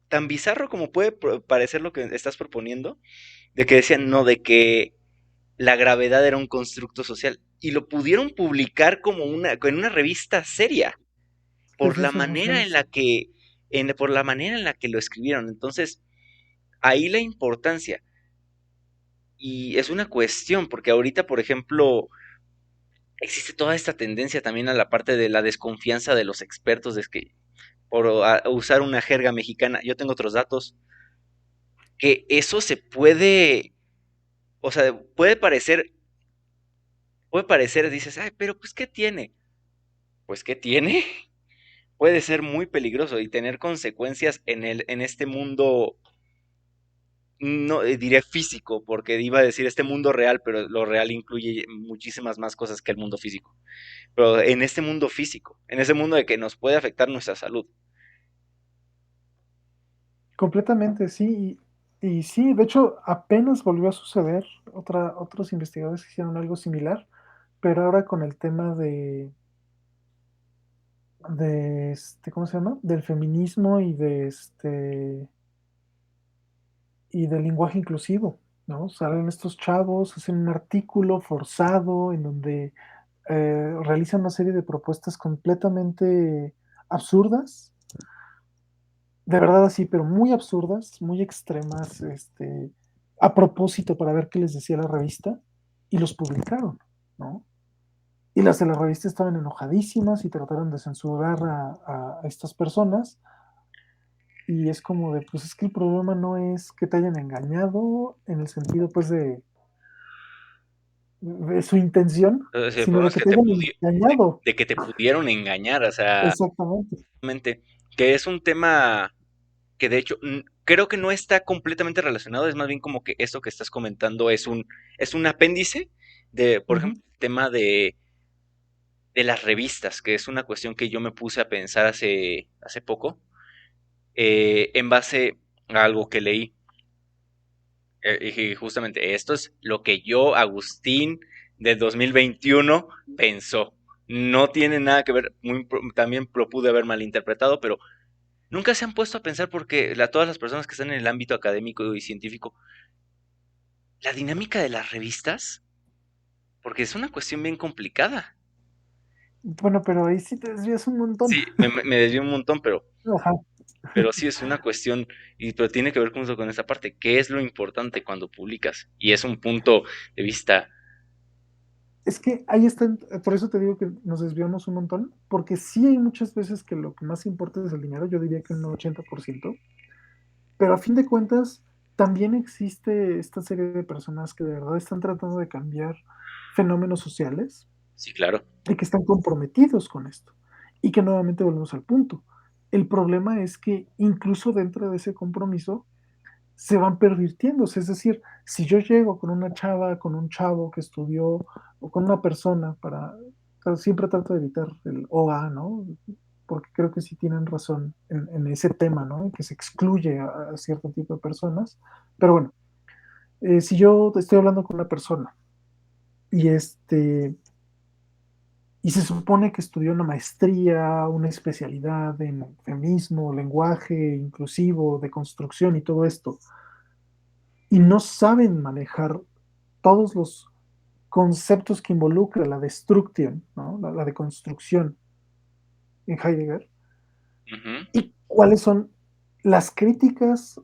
tan bizarro como puede parecer lo que estás proponiendo, de que decían, no, de que la gravedad era un constructo social, y lo pudieron publicar como en una revista seria, Sí, por sí, la sí, manera en la que, por la manera en la que lo escribieron. Entonces, ahí la importancia. Y es una cuestión, porque ahorita, por ejemplo, existe toda esta tendencia también a la parte de la desconfianza de los expertos, de que por usar una jerga mexicana, yo tengo otros datos, que eso se puede, o sea, dices, ay, pero pues, ¿qué tiene? Pues, ¿qué tiene? Puede ser muy peligroso y tener consecuencias en este mundo, no diré físico, porque iba a decir este mundo real, pero lo real incluye muchísimas más cosas que el mundo físico. Pero en este mundo físico, en ese mundo de que nos puede afectar nuestra salud. completamente, sí. Y sí, de hecho, apenas volvió a suceder. Otros investigadores hicieron algo similar, pero ahora con el tema ¿cómo se llama? Del feminismo y del lenguaje inclusivo, ¿no? Salen estos chavos, hacen un artículo forzado en donde realizan una serie de propuestas completamente absurdas, de verdad así, pero muy absurdas, muy extremas, a propósito para ver qué les decía la revista, y los publicaron, ¿no? Y las de la revista estaban enojadísimas y trataron de censurar a estas personas. Y es como de, pues es que el problema no es que te hayan engañado en el sentido, pues, de su intención, Entonces, el sino problema de es que que te hayan engañado. de que te pudieron engañar, o sea, Exactamente. realmente, que es un tema que de hecho creo que no está completamente relacionado, es más bien como que esto que estás comentando es un apéndice de, por Ujú. ejemplo, el tema de las revistas, que es una cuestión que yo me puse a pensar hace poco, en base a algo que leí. Y justamente esto es lo que yo, Agustín, de 2021, pensó. No tiene nada que ver, también lo pude haber malinterpretado, pero nunca se han puesto a pensar porque todas las personas que están en el ámbito académico y científico, la dinámica de las revistas, porque es una cuestión bien complicada. Bueno, pero ahí sí te desvías un montón. Sí, me desvío un montón, Ajá. pero sí es una cuestión, pero tiene que ver justo con esa parte, ¿qué es lo importante cuando publicas? Y es un punto de vista, Es que ahí está, por eso te digo que nos desviamos un montón, porque sí hay muchas veces que lo que más importa es el dinero, yo diría que un 80%, pero a fin de cuentas también existe esta serie de personas que de verdad están tratando de cambiar fenómenos sociales sí, claro. y que están comprometidos con esto. Y que nuevamente volvemos al punto. El problema es que incluso dentro de ese compromiso se van pervirtiéndose. Es decir, si yo llego con una chava, con un chavo que estudió, o con una persona siempre trato de evitar el OA, ¿no? Porque creo que sí tienen razón en ese tema, ¿no? En que se excluye a cierto tipo de personas. Pero bueno, si yo estoy hablando con una persona y y se supone que estudió una maestría, una especialidad en feminismo, lenguaje inclusivo, de construcción y todo esto, y no saben manejar todos los conceptos que involucra la destrucción, ¿no? La deconstrucción en Heidegger, Ujú. y cuáles son las críticas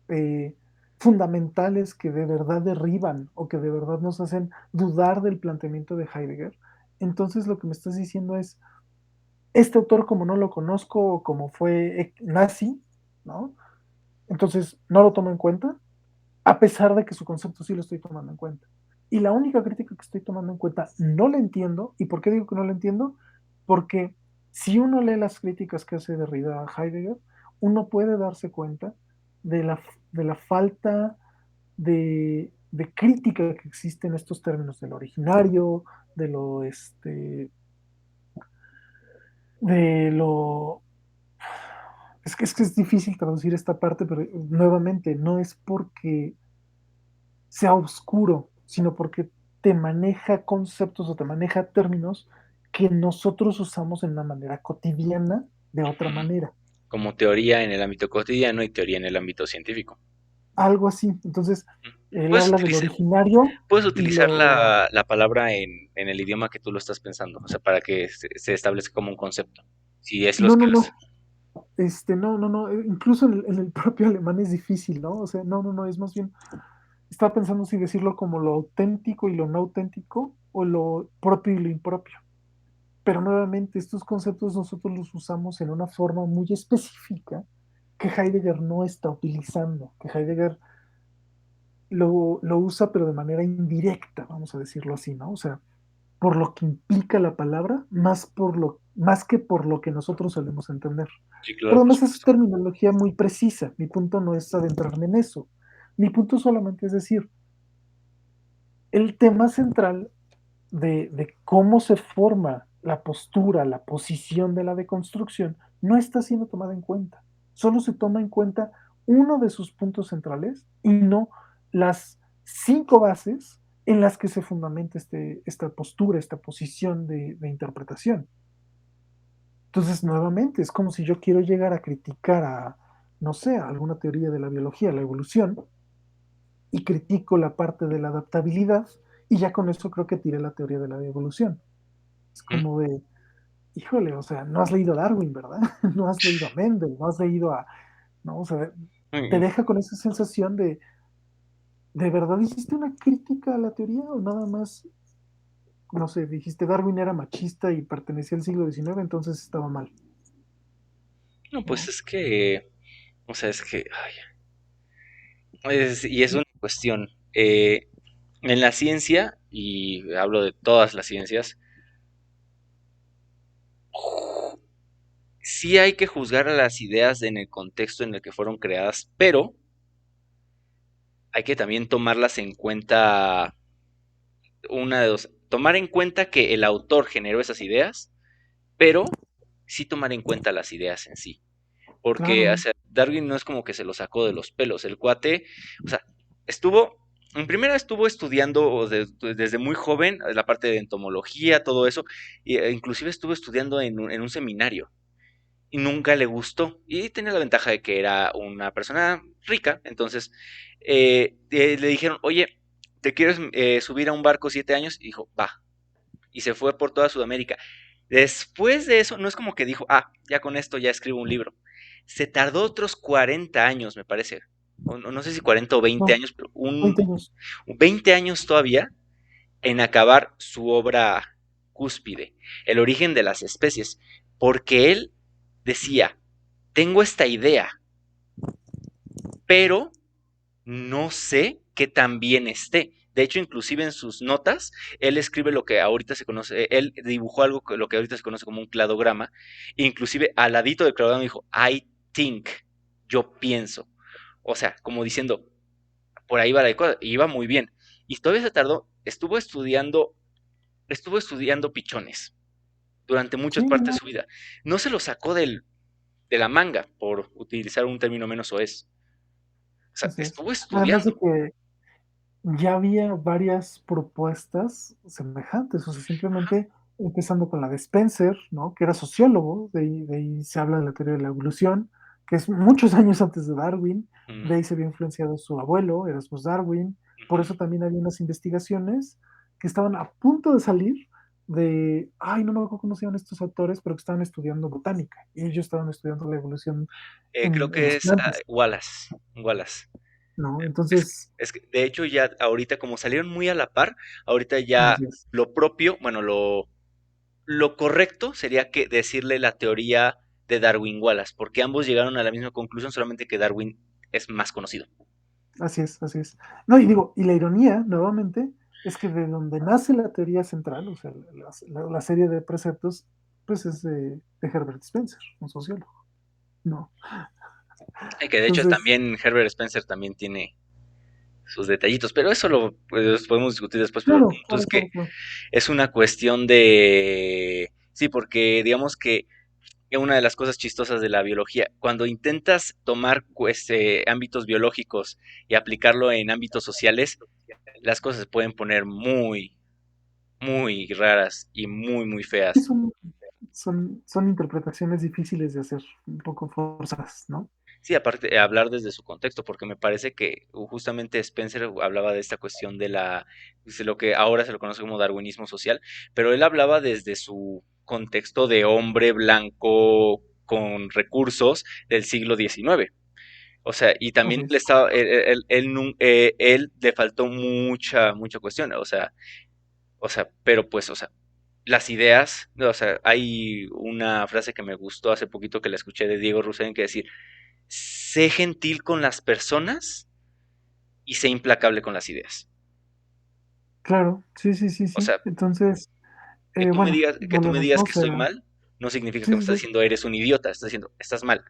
eh, fundamentales que de verdad derriban o que de verdad nos hacen dudar del planteamiento de Heidegger, entonces lo que me estás diciendo es, este autor como no lo conozco o como fue nazi, ¿no? Entonces no lo tomo en cuenta, a pesar de que su concepto sí lo estoy tomando en cuenta. Y la única crítica que estoy tomando en cuenta no la entiendo. ¿Y por qué digo que no la entiendo? Porque si uno lee las críticas que hace Derrida a Heidegger, uno puede darse cuenta de la falta de crítica que existe en estos términos del originario, de lo, de lo es que es difícil traducir esta parte, pero nuevamente no es porque sea oscuro, sino porque te maneja conceptos o te maneja términos que nosotros usamos en una manera cotidiana de otra Ujú. manera. Como teoría en el ámbito cotidiano y teoría en el ámbito científico. Algo así. Entonces, Ujú. él Puedes habla del utilizar, originario puedes y utilizar lo... la palabra en el idioma que tú lo estás pensando, o sea, para que se establezca como un concepto. Si es los No, que no, los... no. No, no, no. Incluso en el propio alemán es difícil, ¿no? O sea, no, no, no. Es más bien, estaba pensando si decirlo como lo auténtico y lo no auténtico o lo propio y lo impropio. Pero nuevamente, estos conceptos nosotros los usamos en una forma muy específica que Heidegger no está utilizando, que Heidegger lo usa pero de manera indirecta, vamos a decirlo así, ¿no? O sea, por lo que implica la palabra, más que por lo que nosotros solemos entender. Sí, claro, Pero por además es supuesto. terminología muy precisa. Mi punto no es adentrarme en eso. Mi punto solamente es decir, el tema central de cómo se forma la postura, la posición de la deconstrucción, no está siendo tomada en cuenta. Solo se toma en cuenta uno de sus puntos centrales y no las 5 bases en las que se fundamenta esta postura, esta posición de interpretación. Entonces, nuevamente, es como si yo quiero llegar a criticar a, no sé, a alguna teoría de la biología, la evolución, y critico la parte de la adaptabilidad, y ya con eso creo que tiré la teoría de la evolución. Es Ujú. como de, híjole, o sea, no has leído a Darwin, ¿verdad? No has leído a Mendel, no has leído a, no, o sea, te Mm, deja con esa sensación ¿de verdad hiciste una crítica a la teoría o nada más, no sé, dijiste Darwin era machista y pertenecía al siglo XIX, entonces estaba mal, no, pues ¿no? es que, o sea, es que, ay, y es una cuestión, en la ciencia, y hablo de todas las ciencias, sí hay que juzgar a las ideas en el contexto en el que fueron creadas, pero hay que también tomarlas en cuenta, una de dos, tomar en cuenta que el autor generó esas ideas, pero sí tomar en cuenta las ideas en sí. Porque, o Claro, sea, Darwin no es como que se lo sacó de los pelos. El cuate, o sea, estuvo, en primera estuvo estudiando desde muy joven la parte de entomología, todo eso, e inclusive estuvo estudiando en un seminario y nunca le gustó. Y tenía la ventaja de que era una persona rica, entonces le dijeron, oye, ¿te quieres subir a un barco 7 años? Y dijo, va. Y se fue por toda Sudamérica. Después de eso, no es como que dijo, ah, ya con esto ya escribo un libro. Se tardó otros 40 años, me parece. O no, no sé si 40 o 20 no, años, pero 20 años. 20 años todavía en acabar su obra cúspide, El origen de las especies, porque él decía, tengo esta idea, pero no sé qué tan bien esté. De hecho, inclusive en sus notas, él escribe lo que ahorita se conoce, él dibujó algo lo que ahorita se conoce como un cladograma, inclusive al ladito del cladograma dijo, I think, yo pienso. O sea, como diciendo, por ahí va la cosa, y iba muy bien. Y todavía se tardó, estuvo estudiando pichones durante Sí, muchas partes de no, su vida. No se lo sacó de la manga, por utilizar un término menos soez. O sea, así es. estuvo Además de estudiando. que ya había varias propuestas semejantes, o sea, simplemente empezando con la de Spencer, ¿no? Que era sociólogo, de ahí se habla de la teoría de la evolución, que es muchos años antes de Darwin, Mm, de ahí se había influenciado su abuelo, Erasmus Darwin, por eso ujú. también había unas investigaciones que estaban a punto de salir de, ay, no me acuerdo cómo se llaman estos autores, pero que estaban estudiando botánica, y ellos estaban estudiando la evolución Creo en que las es plantas. Wallace. Wallace. ¿no? Es, Entonces, es que, de hecho, ya ahorita, como salieron muy a la par, ahorita ya así es, lo propio, bueno, lo correcto sería que decirle la teoría de Darwin Wallace, porque ambos llegaron a la misma conclusión, solamente que Darwin es más conocido. así es, así es. No, y digo, y la ironía, nuevamente, es que de donde nace la teoría central, o sea, la serie de preceptos, pues es de Herbert Spencer, un sociólogo, ¿no? Y que de hecho Entonces, también Herbert Spencer también tiene sus detallitos, pero eso lo pues, podemos discutir después, pero el claro, punto claro, es que claro, claro. es una cuestión de... Sí, porque digamos que una de las cosas chistosas de la biología, cuando intentas tomar pues, ámbitos biológicos y aplicarlo en ámbitos sociales, las cosas se pueden poner muy, muy raras y muy, muy Sí, feas. son interpretaciones difíciles de hacer, un poco forzadas, ¿no? Sí, aparte, hablar desde su contexto, porque me parece que justamente Spencer hablaba de esta cuestión de de lo que ahora se lo conoce como darwinismo social, pero él hablaba desde su contexto de hombre blanco con recursos del siglo XIX. O sea, y Así también le es. estaba, él le faltó mucha, mucha cuestión, pero pues, o sea, las ideas, o sea, hay una frase que me gustó hace poquito que la escuché de Diego Rosarín que decir, sé gentil con las personas y sé implacable con las ideas. Claro, sí, sí, sí, O sí. sea, Entonces, bueno, que tú me volvemos, digas ¿no? O que sea, estoy mal, no significa que sí, me sí, estás sí, diciendo eres un idiota, estás diciendo estás mal.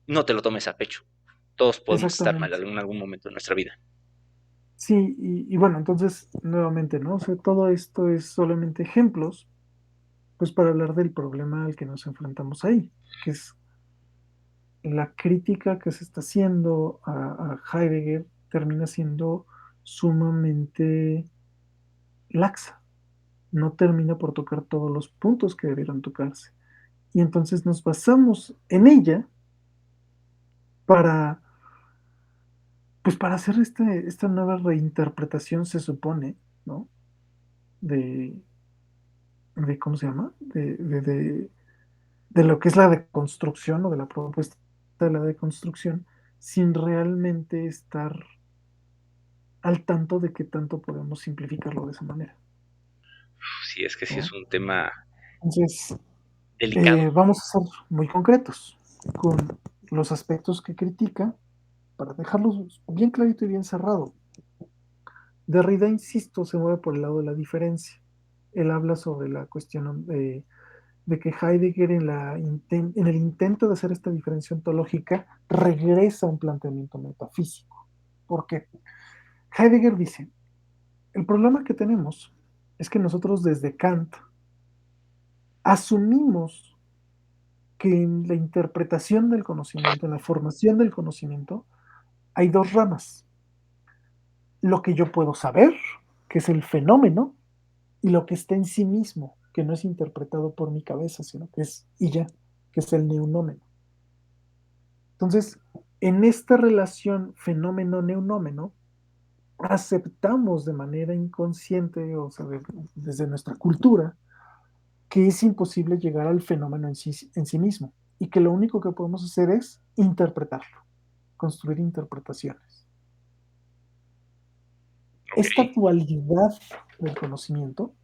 No te lo tomes a pecho. Todos podemos estar mal exactamente. en algún momento de nuestra vida. Sí, y bueno, entonces, nuevamente, ¿no? O sea, todo esto es solamente ejemplos, pues para hablar del problema al que nos enfrentamos ahí, que es la crítica que se está haciendo a Heidegger termina siendo sumamente laxa, no termina por tocar todos los puntos que debieron tocarse. Y entonces nos basamos en ella para, pues para hacer esta nueva reinterpretación, se supone, ¿no? De, de ¿cómo se llama? De lo que es la deconstrucción o de la propuesta de la deconstrucción, sin realmente estar al tanto de qué tanto podemos simplificarlo de esa manera, Sí, es que sí es ¿no? un tema Entonces, delicado. vamos a ser muy concretos con los aspectos que critica para dejarlos bien clarito y bien cerrado. Derrida, insisto, se mueve por el lado de la diferencia. Él habla sobre la cuestión de que Heidegger en el intento de hacer esta diferencia ontológica regresa a un planteamiento metafísico. ¿Por qué? Heidegger dice, el problema que tenemos es que nosotros desde Kant asumimos que en la interpretación del conocimiento, en la formación del conocimiento, hay dos ramas. Lo que yo puedo saber, que es el fenómeno, y lo que está en sí mismo, que no es interpretado por mi cabeza, sino que es y ya, que es el neunómeno. Entonces, en esta relación fenómeno-neunómeno, aceptamos de manera inconsciente, o sea, desde nuestra cultura, que es imposible llegar al fenómeno en sí mismo y que lo único que podemos hacer es interpretarlo, construir interpretaciones. Ok. Esta dualidad del conocimiento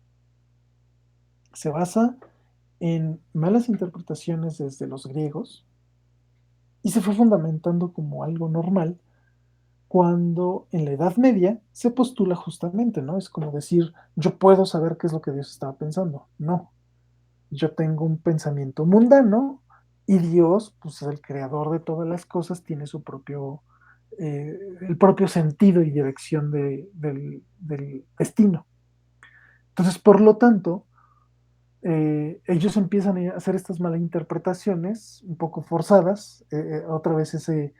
se basa en malas interpretaciones desde los griegos y se fue fundamentando como algo normal cuando en la Edad Media se postula justamente, ¿no? Es como decir, yo puedo saber qué es lo que Dios estaba pensando. No, yo tengo un pensamiento mundano y Dios, pues es el creador de todas las cosas, tiene el propio sentido y dirección del destino. Entonces, por lo tanto, ellos empiezan a hacer estas malinterpretaciones un poco forzadas, otra vez ese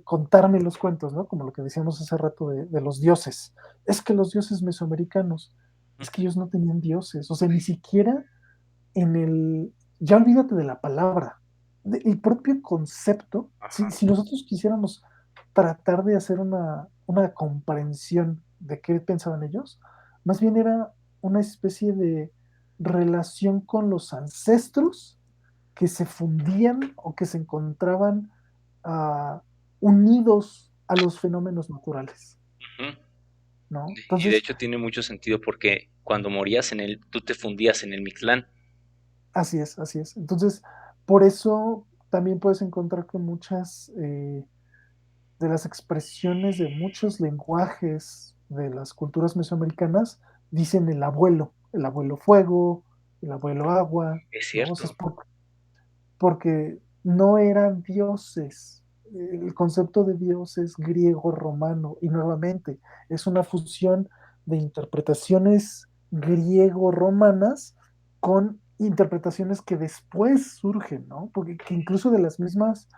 contarme los cuentos, ¿no? Como lo que decíamos hace rato de los dioses. Es que los dioses mesoamericanos, es que ellos no tenían dioses, o sea, ni siquiera ya olvídate de la palabra, el propio concepto, Ajá. si nosotros quisiéramos tratar de hacer una comprensión de qué pensaban ellos, más bien era una especie de relación con los ancestros que se fundían o que se encontraban uh, unidos a los fenómenos naturales, Ujú. ¿no? Y de Entonces, hecho tiene mucho sentido porque cuando morías en él, tú te fundías en el Mictlán. así es, así es. Entonces, por eso también puedes encontrar que muchas de las expresiones de muchos lenguajes de las culturas mesoamericanas dicen el abuelo fuego, el abuelo agua, Es ¿no? O sea, cierto. porque no eran dioses. El concepto de Dios es griego-romano y nuevamente es una fusión de interpretaciones griego-romanas con interpretaciones que después surgen, ¿no? Porque que incluso de las mismas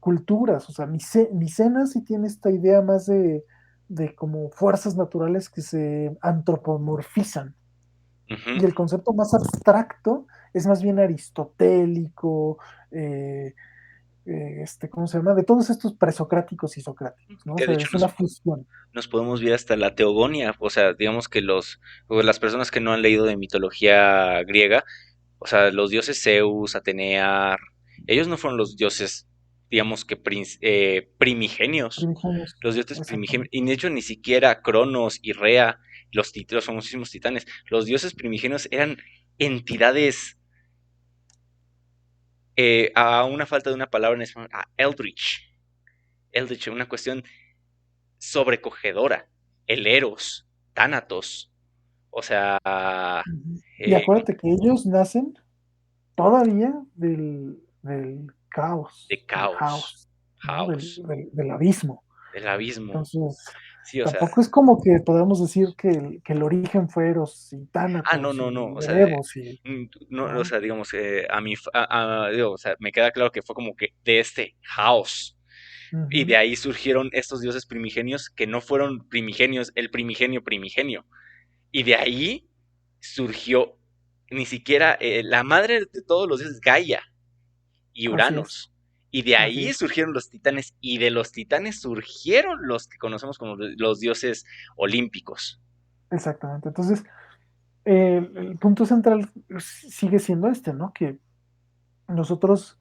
culturas, o sea, Micena sí tiene esta idea más de como fuerzas naturales que se antropomorfizan. Ujú. Y el concepto más abstracto es más bien aristotélico, eh, ¿cómo se llama? De todos estos presocráticos y socráticos, ¿no? O Que de sea, hecho es una fusión. nos podemos ver hasta la teogonía, o sea, digamos que o las personas que no han leído de mitología griega, o sea, los dioses Zeus, Atenea, ellos no fueron los dioses, digamos que primigenios, Primigenios, los dioses primigenios, exactamente. y de hecho ni siquiera Cronos y Rea, los famosísimos titanes, los dioses primigenios eran entidades, a una falta de una palabra en español, Eldritch, una cuestión sobrecogedora, el Eros, Thanatos, o sea, Ujú. Y eh, acuérdate que ellos nacen todavía del de caos, caos, ¿no? House, Del abismo. del abismo. Entonces, Sí, o sea, tampoco es como que podamos decir que el origen fue Eros y no, Tánatos no, no, y o sea, Erebos y, no, o ¿no? sea, digamos, digo, o sea, me queda claro que fue como que de este House. Y de Ujú, ahí surgieron estos dioses primigenios que no fueron primigenios, el primigenio primigenio. Y de ahí surgió ni siquiera la madre de todos los dioses, Gaia y así es, Uranos. Y de así ahí es, surgieron los titanes, y de los titanes surgieron los que conocemos como los dioses olímpicos. exactamente. Entonces, el punto central sigue siendo este, ¿no? Que nosotros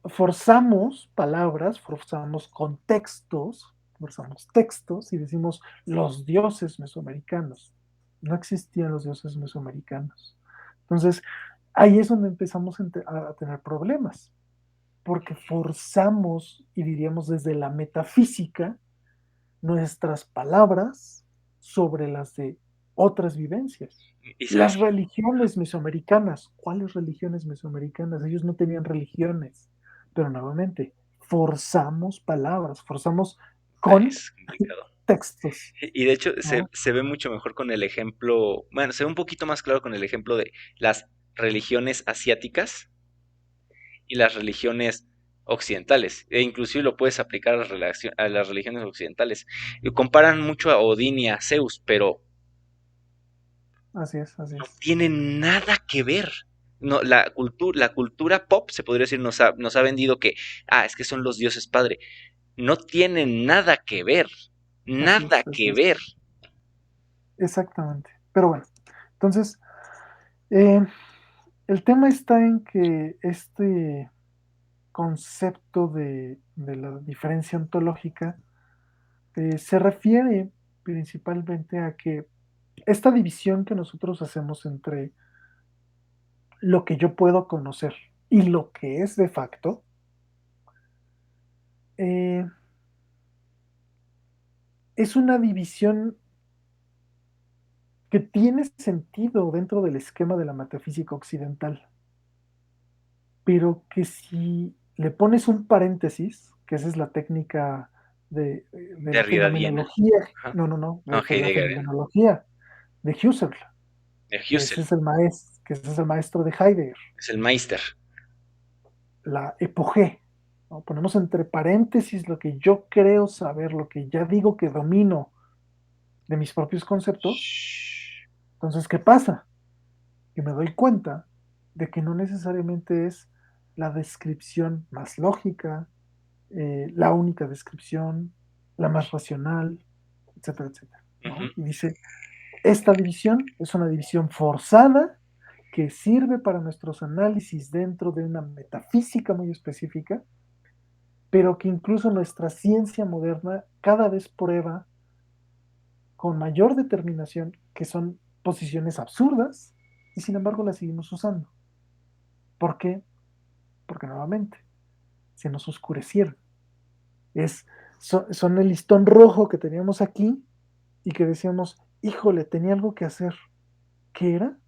forzamos palabras, forzamos contextos, forzamos textos y decimos los dioses mesoamericanos. No existían los dioses mesoamericanos. Entonces, ahí es donde empezamos a tener problemas, porque forzamos, y diríamos desde la metafísica, nuestras palabras sobre las de otras vivencias. Y Las sabes, religiones mesoamericanas, ¿cuáles religiones mesoamericanas? Ellos no tenían religiones, pero nuevamente, forzamos palabras, forzamos con es complicado. textos, Y de hecho ¿no? se ve mucho mejor con el ejemplo, bueno, se ve un poquito más claro con el ejemplo de las religiones asiáticas y las religiones occidentales. E inclusive lo puedes aplicar a a las religiones occidentales. Y comparan mucho a Odín y a Zeus, pero Así es, así no es. tienen nada que ver. No, la cultura pop, se podría decir, nos ha vendido que, es que son los dioses padre. No tienen nada que ver. Así Nada es, así que es. ver. Exactamente. Pero bueno, entonces, eh, el tema está en que este concepto de la diferencia ontológica se refiere principalmente a que esta división que nosotros hacemos entre lo que yo puedo conocer y lo que es de facto, eh, es una división que tiene sentido dentro del esquema de la metafísica occidental, pero que si le pones un paréntesis, que esa es la técnica de la Derridadiana. fenomenología, Ajá. no, No, de la Heideggeriana. fenomenología de Husserl, De que ese Husserl. es que ese es el maestro de Heidegger, Es el Meister. la epogé, ¿no? Ponemos entre paréntesis lo que yo creo saber, lo que ya digo que domino de mis propios conceptos. Shh. Entonces, ¿qué pasa? Que me doy cuenta de que no necesariamente es la descripción más lógica, la única descripción, la más racional, etcétera, etcétera, Ujú. ¿no? Y dice, esta división es una división forzada que sirve para nuestros análisis dentro de una metafísica muy específica, pero que incluso nuestra ciencia moderna cada vez prueba con mayor determinación que son posiciones absurdas y sin embargo las seguimos usando. ¿Por qué? Porque nuevamente se nos oscurecieron. Es, son el listón rojo que teníamos aquí y que decíamos, híjole, tenía algo que hacer. ¿Qué era?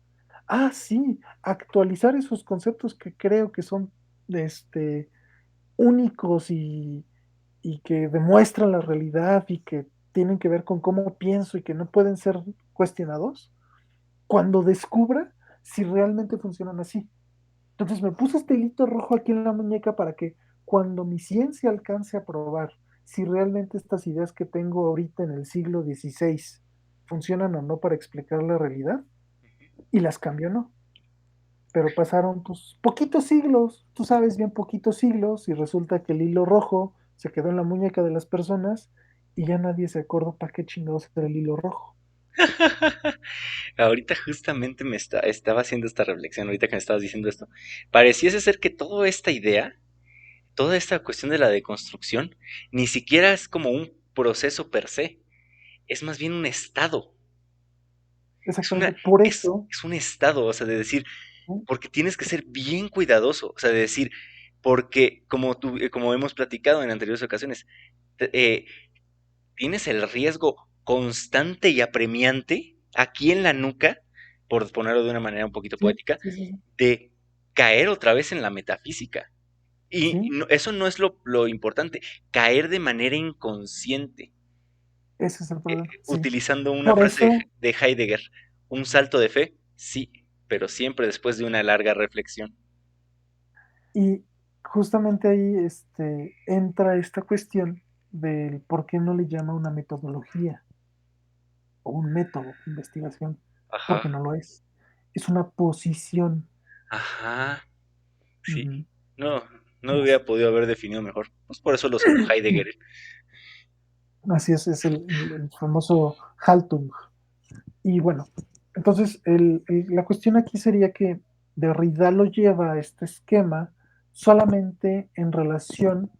Ah, sí, actualizar esos conceptos que creo que son este, únicos y que demuestran la realidad y que tienen que ver con cómo pienso y que no pueden ser cuestionados, cuando descubra si realmente funcionan así. Entonces me puse este hilito rojo aquí en la muñeca para que cuando mi ciencia alcance a probar si realmente estas ideas que tengo ahorita en el siglo XVI funcionan o no para explicar la realidad, y las cambio o no. Pero pasaron pues poquitos siglos, tú sabes bien poquitos siglos, y resulta que el hilo rojo se quedó en la muñeca de las personas y ya nadie se acordó para qué chingados era el hilo rojo. Ahorita justamente estaba haciendo esta reflexión, ahorita que me estabas diciendo esto. Pareciese ser que toda esta idea, toda esta cuestión de la deconstrucción, ni siquiera es como un proceso per se, es más bien un estado. Es Exactamente, una, por eso, es un estado, o sea, de decir, ¿no? porque tienes que ser bien cuidadoso, o sea, de decir, porque como hemos platicado en anteriores ocasiones, te- eh, tienes el riesgo constante y apremiante aquí en la nuca, por ponerlo de una manera un poquito Sí, poética, sí, sí, sí, de caer otra vez en la metafísica. Y sí, eso no es lo importante, caer de manera inconsciente, ese es el problema, sí. utilizando una Por frase eso, de Heidegger, un salto de fe, sí, pero siempre después de una larga reflexión. y justamente ahí entra esta cuestión del por qué no le llama una metodología o un método de investigación, Ajá, porque no lo es. Es una posición. ajá, sí. Ujú. No, no lo Así hubiera podido haber definido mejor. Pues por eso lo sacó Heidegger. así es el famoso Haltung. Y bueno, entonces la cuestión aquí sería que Derrida lo lleva a este esquema solamente en relación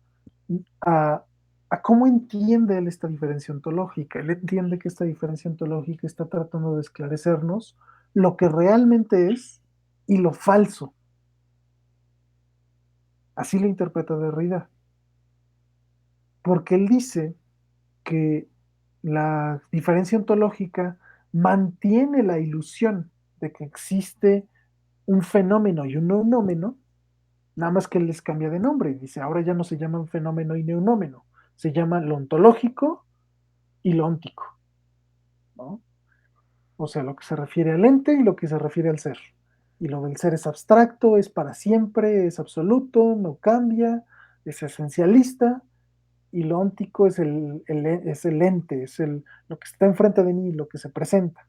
a, a cómo entiende él esta diferencia ontológica. Él entiende que esta diferencia ontológica está tratando de esclarecernos lo que realmente es y lo falso. Así lo interpreta Derrida. Porque él dice que la diferencia ontológica mantiene la ilusión de que existe un fenómeno y un neunómeno, nada más que él les cambia de nombre. Dice, ahora ya no se llaman fenómeno y neunómeno, se llama lo ontológico y lo óntico, ¿no? O sea, lo que se refiere al ente y lo que se refiere al ser. Y lo del ser es abstracto, es para siempre, es absoluto, no cambia, es esencialista, y lo óntico es es el ente, es lo que está enfrente de mí, lo que se presenta,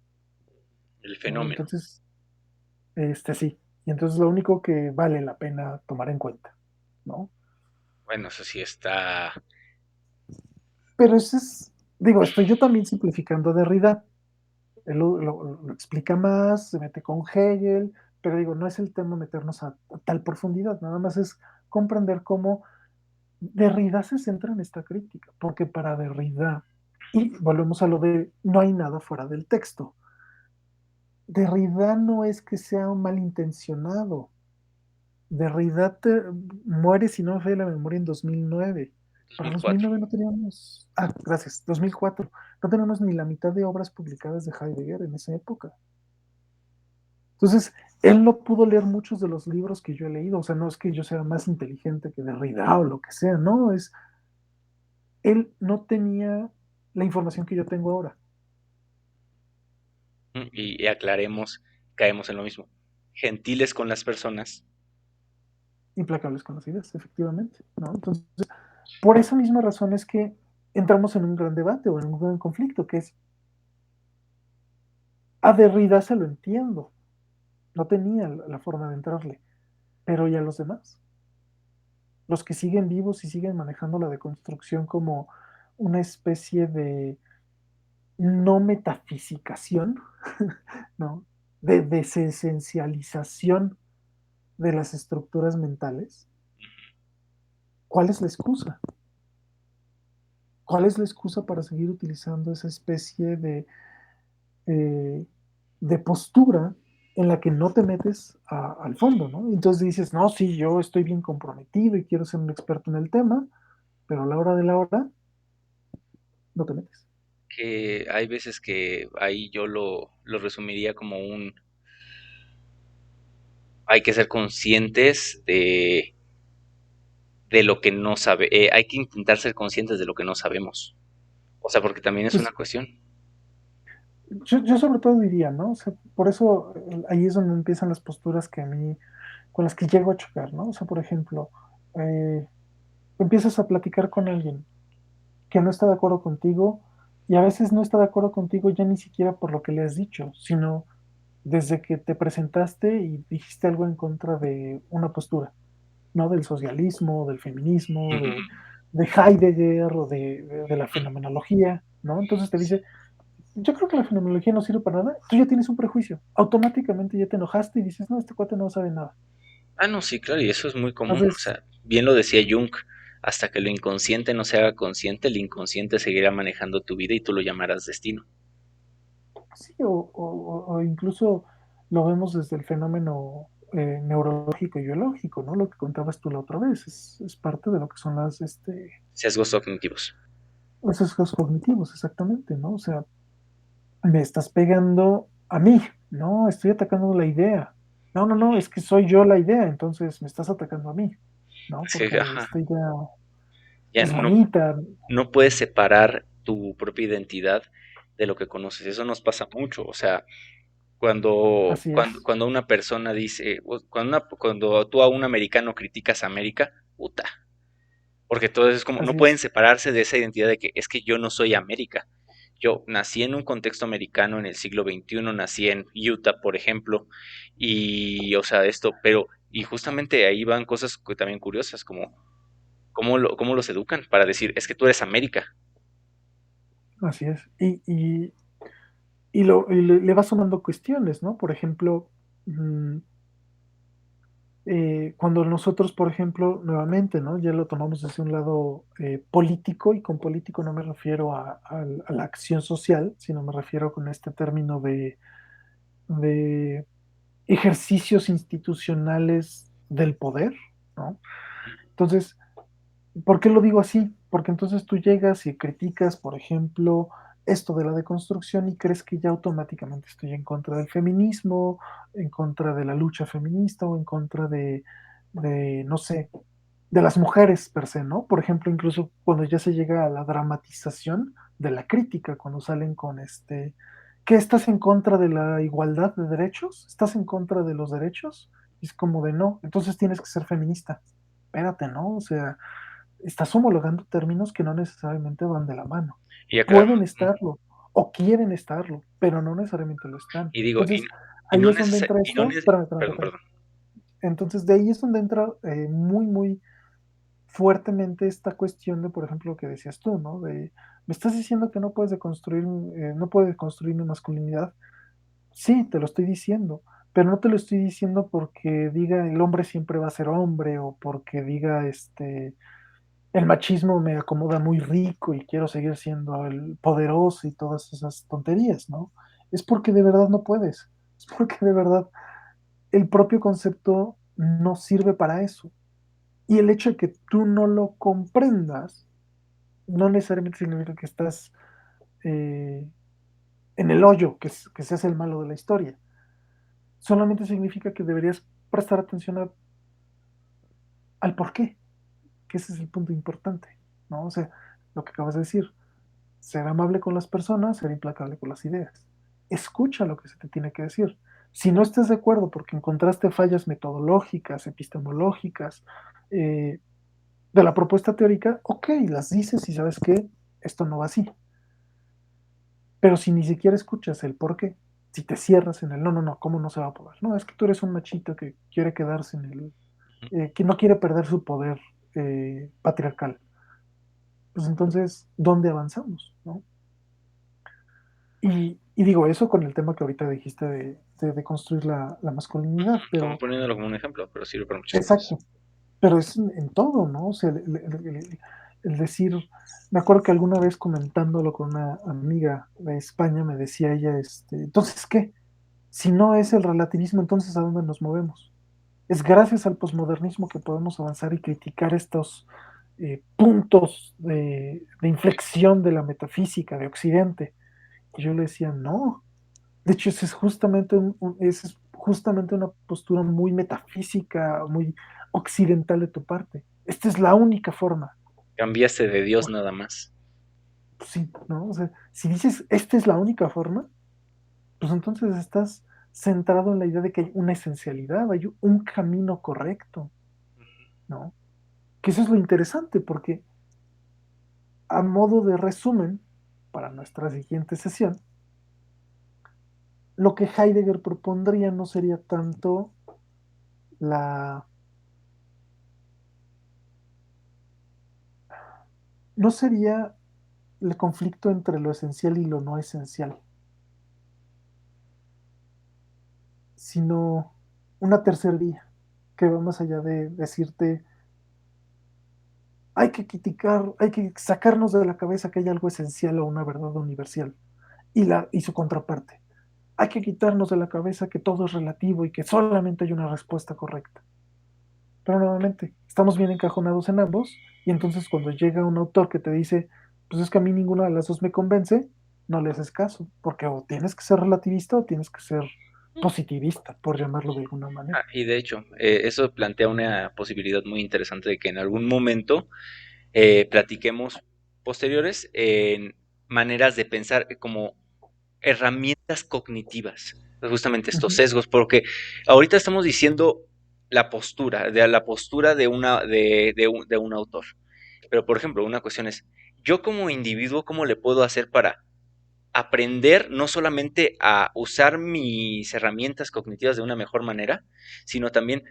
El ¿no? fenómeno. Entonces, sí. Y entonces lo único que vale la pena tomar en cuenta, ¿no? Bueno, eso sí está. Pero eso es, digo, estoy yo también simplificando a Derrida. Él lo explica más, se mete con Hegel, pero digo, no es el tema meternos a tal profundidad, nada más es comprender cómo Derrida se centra en esta crítica, porque para Derrida, y volvemos a lo de no hay nada fuera del texto, Derrida no es que sea un malintencionado, Derrida muere, si no me falla la memoria, en 2009. Para 2004. 2009 no teníamos, gracias, 2004, no tenemos ni la mitad de obras publicadas de Heidegger en esa época. Entonces, él no pudo leer muchos de los libros que yo he leído, o sea, no es que yo sea más inteligente que Derrida o lo que sea, no, él no tenía la información que yo tengo ahora. Y aclaremos, caemos en lo mismo. Gentiles con las personas. Implacables conocidas, efectivamente, ¿no? Entonces, por esa misma razón es que entramos en un gran debate o en un gran conflicto, que es, a Derrida se lo entiendo, no tenía la forma de entrarle, pero ¿y a los demás? Los que siguen vivos y siguen manejando la deconstrucción como una especie de no metafisicación, ¿no? De desesencialización de las estructuras mentales. ¿Cuál es la excusa? ¿Cuál es la excusa para seguir utilizando esa especie eh, de postura en la que no te metes al fondo, ¿no? Entonces dices, no, sí, yo estoy bien comprometido y quiero ser un experto en el tema, pero a la hora de la hora no te metes. Que hay veces que ahí yo lo resumiría como un, hay que ser conscientes de lo que no sabe, hay que intentar ser conscientes de lo que no sabemos. O sea, porque también es una Pues cuestión. yo sobre todo diría, ¿no? O sea, por eso ahí es donde empiezan las posturas que a mí, con las que llego a chocar, ¿no? O sea, por ejemplo, eh, empiezas a platicar con alguien que no está de acuerdo contigo y a veces no está de acuerdo contigo ya ni siquiera por lo que le has dicho, sino desde que te presentaste y dijiste algo en contra de una postura, ¿no? Del socialismo, del feminismo, Ujú. de Heidegger o de la fenomenología, ¿no? Entonces te dice, yo creo que la fenomenología no sirve para nada, tú ya tienes un prejuicio, automáticamente ya te enojaste y dices, no, este cuate no sabe nada. Ah, no, sí, claro, y eso es muy común. O Entonces, sea, bien lo decía Jung, hasta que lo inconsciente no se haga consciente, el inconsciente seguirá manejando tu vida y tú lo llamarás destino. sí, o incluso lo vemos desde el fenómeno neurológico y biológico, ¿no? Lo que contabas tú la otra vez, es parte de lo que son Sesgos cognitivos. los sesgos cognitivos, exactamente, ¿no? O sea, me estás pegando a mí, ¿no? Estoy atacando la idea. No, no, no, es que soy yo la idea, entonces me estás atacando a mí, ¿no? Es que, Porque ajá, esta idea ya es no, bonita, no puedes separar tu propia identidad de lo que conoces. Eso nos pasa mucho. O sea, así es, cuando una persona dice, cuando tú a un americano criticas a América, puta. Porque todo es como, no así pueden es, separarse de esa identidad de que es que yo no soy América. Yo nací en un contexto americano en el siglo XXI, nací en Utah, por ejemplo, y, o sea, esto, pero, y justamente ahí van cosas también curiosas, como cómo los educan para decir, es que tú eres América. así es. Y le va sumando cuestiones, ¿no? Por ejemplo, cuando nosotros, por ejemplo, nuevamente, ¿no? Ya lo tomamos desde un lado político, y con político no me refiero a la acción social, sino me refiero con este término de ejercicios institucionales del poder, ¿no? Entonces, ¿por qué lo digo así? Porque entonces tú llegas y criticas, por ejemplo, esto de la deconstrucción y crees que ya automáticamente estoy en contra del feminismo, en contra de la lucha feminista o en contra no sé, de las mujeres per se, ¿no? Por ejemplo, incluso cuando ya se llega a la dramatización de la crítica, cuando salen con ¿qué estás en contra de la igualdad de derechos? ¿Estás en contra de los derechos? Y es como de no, entonces tienes que ser feminista. Espérate, ¿no? O sea, estás homologando términos que no necesariamente van de la mano. Y acá, Pueden estarlo o quieren estarlo, pero no necesariamente lo están. y digo, Entonces, y ahí no es donde entra y no esto. Espérame, espérame, perdón, espérame. perdón. Entonces, de ahí es donde entra muy, muy fuertemente esta cuestión de, por ejemplo, lo que decías tú, ¿no? Me estás diciendo que no puedes deconstruir, no puedes construir mi masculinidad. Sí, te lo estoy diciendo, pero no te lo estoy diciendo porque diga el hombre siempre va a ser hombre o porque diga el machismo me acomoda muy rico y quiero seguir siendo el poderoso y todas esas tonterías, ¿no? Es porque de verdad no puedes. Es porque de verdad el propio concepto no sirve para eso. Y el hecho de que tú no lo comprendas no necesariamente significa que estás eh, en el hoyo, que seas el malo de la historia. Solamente significa que deberías prestar atención al por qué, que ese es el punto importante, ¿no? O sea, lo que acabas de decir, ser amable con las personas, ser implacable con las ideas. Escucha lo que se te tiene que decir. Si no estás de acuerdo porque encontraste fallas metodológicas, epistemológicas, eh, de la propuesta teórica, ok, las dices y sabes que esto no va así. Pero si ni siquiera escuchas el por qué, si te cierras en el no, no, no, ¿cómo no se va a poder? No, es que tú eres un machito que quiere quedarse que no quiere perder su poder patriarcal. Pues entonces, ¿dónde avanzamos? ¿No? Y digo eso con el tema que ahorita dijiste de construir la masculinidad, Como pero poniéndolo como un ejemplo, pero sirve para muchas cosas. exacto. pero es en todo, ¿no? O sea, el decir, me acuerdo que alguna vez comentándolo con una amiga de España, me decía ella, entonces, ¿qué? Si no es el relativismo, entonces ¿a dónde nos movemos? Es gracias al posmodernismo que podemos avanzar y criticar estos puntos de inflexión de la metafísica de Occidente. Y yo le decía, no. De hecho, ese es justamente, ese es justamente una postura muy metafísica, muy occidental de tu parte. Esta es la única forma. Cambiaste de Dios Pues, nada más. sí, ¿no? O sea, si dices, esta es la única forma, pues entonces estás centrado en la idea de que hay una esencialidad, hay un camino correcto, ¿no? Que eso es lo interesante, porque a modo de resumen, para nuestra siguiente sesión, lo que Heidegger propondría no sería tanto la... no sería el conflicto entre lo esencial y lo no esencial, sino una tercera vía que va más allá de decirte, hay que criticar, hay que sacarnos de la cabeza que hay algo esencial o una verdad universal, y su contraparte. Hay que quitarnos de la cabeza que todo es relativo y que solamente hay una respuesta correcta. Pero nuevamente, estamos bien encajonados en ambos, y entonces cuando llega un autor que te dice, pues es que a mí ninguna de las dos me convence, no le haces caso, porque o tienes que ser relativista o tienes que ser positivista, por llamarlo de alguna manera. Y de hecho, eso plantea una posibilidad muy interesante de que en algún momento platiquemos posteriores en maneras de pensar como herramientas cognitivas, justamente Uh estos -huh. sesgos, porque ahorita estamos diciendo la postura de de un autor. Pero, por ejemplo, una cuestión es, yo como individuo, ¿cómo le puedo hacer para aprender no solamente a usar mis herramientas cognitivas de una mejor manera, sino también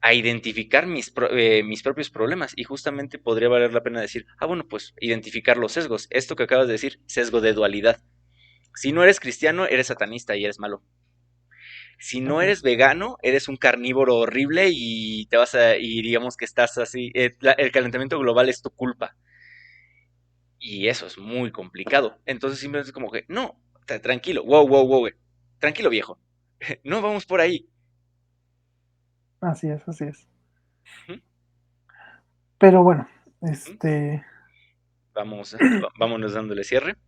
a identificar mis propios problemas? Y justamente podría valer la pena decir, bueno, pues identificar los sesgos. Esto que acabas de decir, sesgo de dualidad. Si no eres cristiano, eres satanista y eres malo. Si no Así eres es. vegano, eres un carnívoro horrible y y digamos que estás así, el calentamiento global es tu culpa. Y eso es muy complicado. Entonces simplemente es como que, no, tranquilo, wow, wow, wow, tranquilo viejo, no vamos por ahí. Así es, así es. Ujú, Pero bueno, ujú. este, Vámonos dándole cierre. así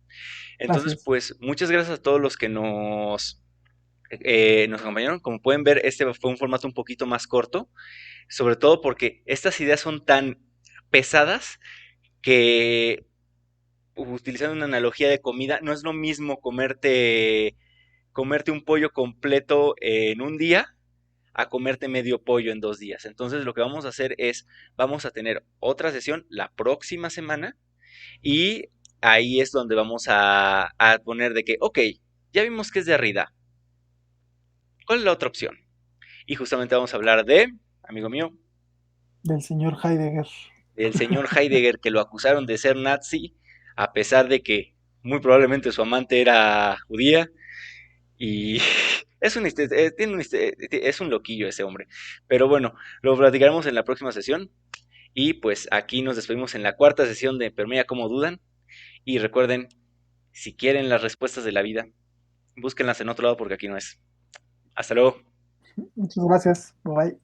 Entonces, es. pues, muchas gracias a todos los que nos acompañaron. Como pueden ver, este fue un formato un poquito más corto, sobre todo porque estas ideas son tan pesadas que, utilizando una analogía de comida, no es lo mismo comerte un pollo completo en un día a comerte medio pollo en 2 días. Entonces lo que vamos a hacer es, vamos a tener otra sesión la próxima semana y ahí es donde vamos a poner de que, ok, ya vimos que es Derrida, ¿cuál es la otra opción? Y justamente vamos a hablar de, amigo mío, Del señor Heidegger. del señor Heidegger, que lo acusaron de ser nazi, a pesar de que muy probablemente su amante era judía. Y es un loquillo ese hombre. Pero bueno, lo platicaremos en la próxima sesión. Y pues aquí nos despedimos en la cuarta sesión de Pero mira cómo dudan. Y recuerden, si quieren las respuestas de la vida, búsquenlas en otro lado porque aquí no es. Hasta luego. Muchas gracias. Bye.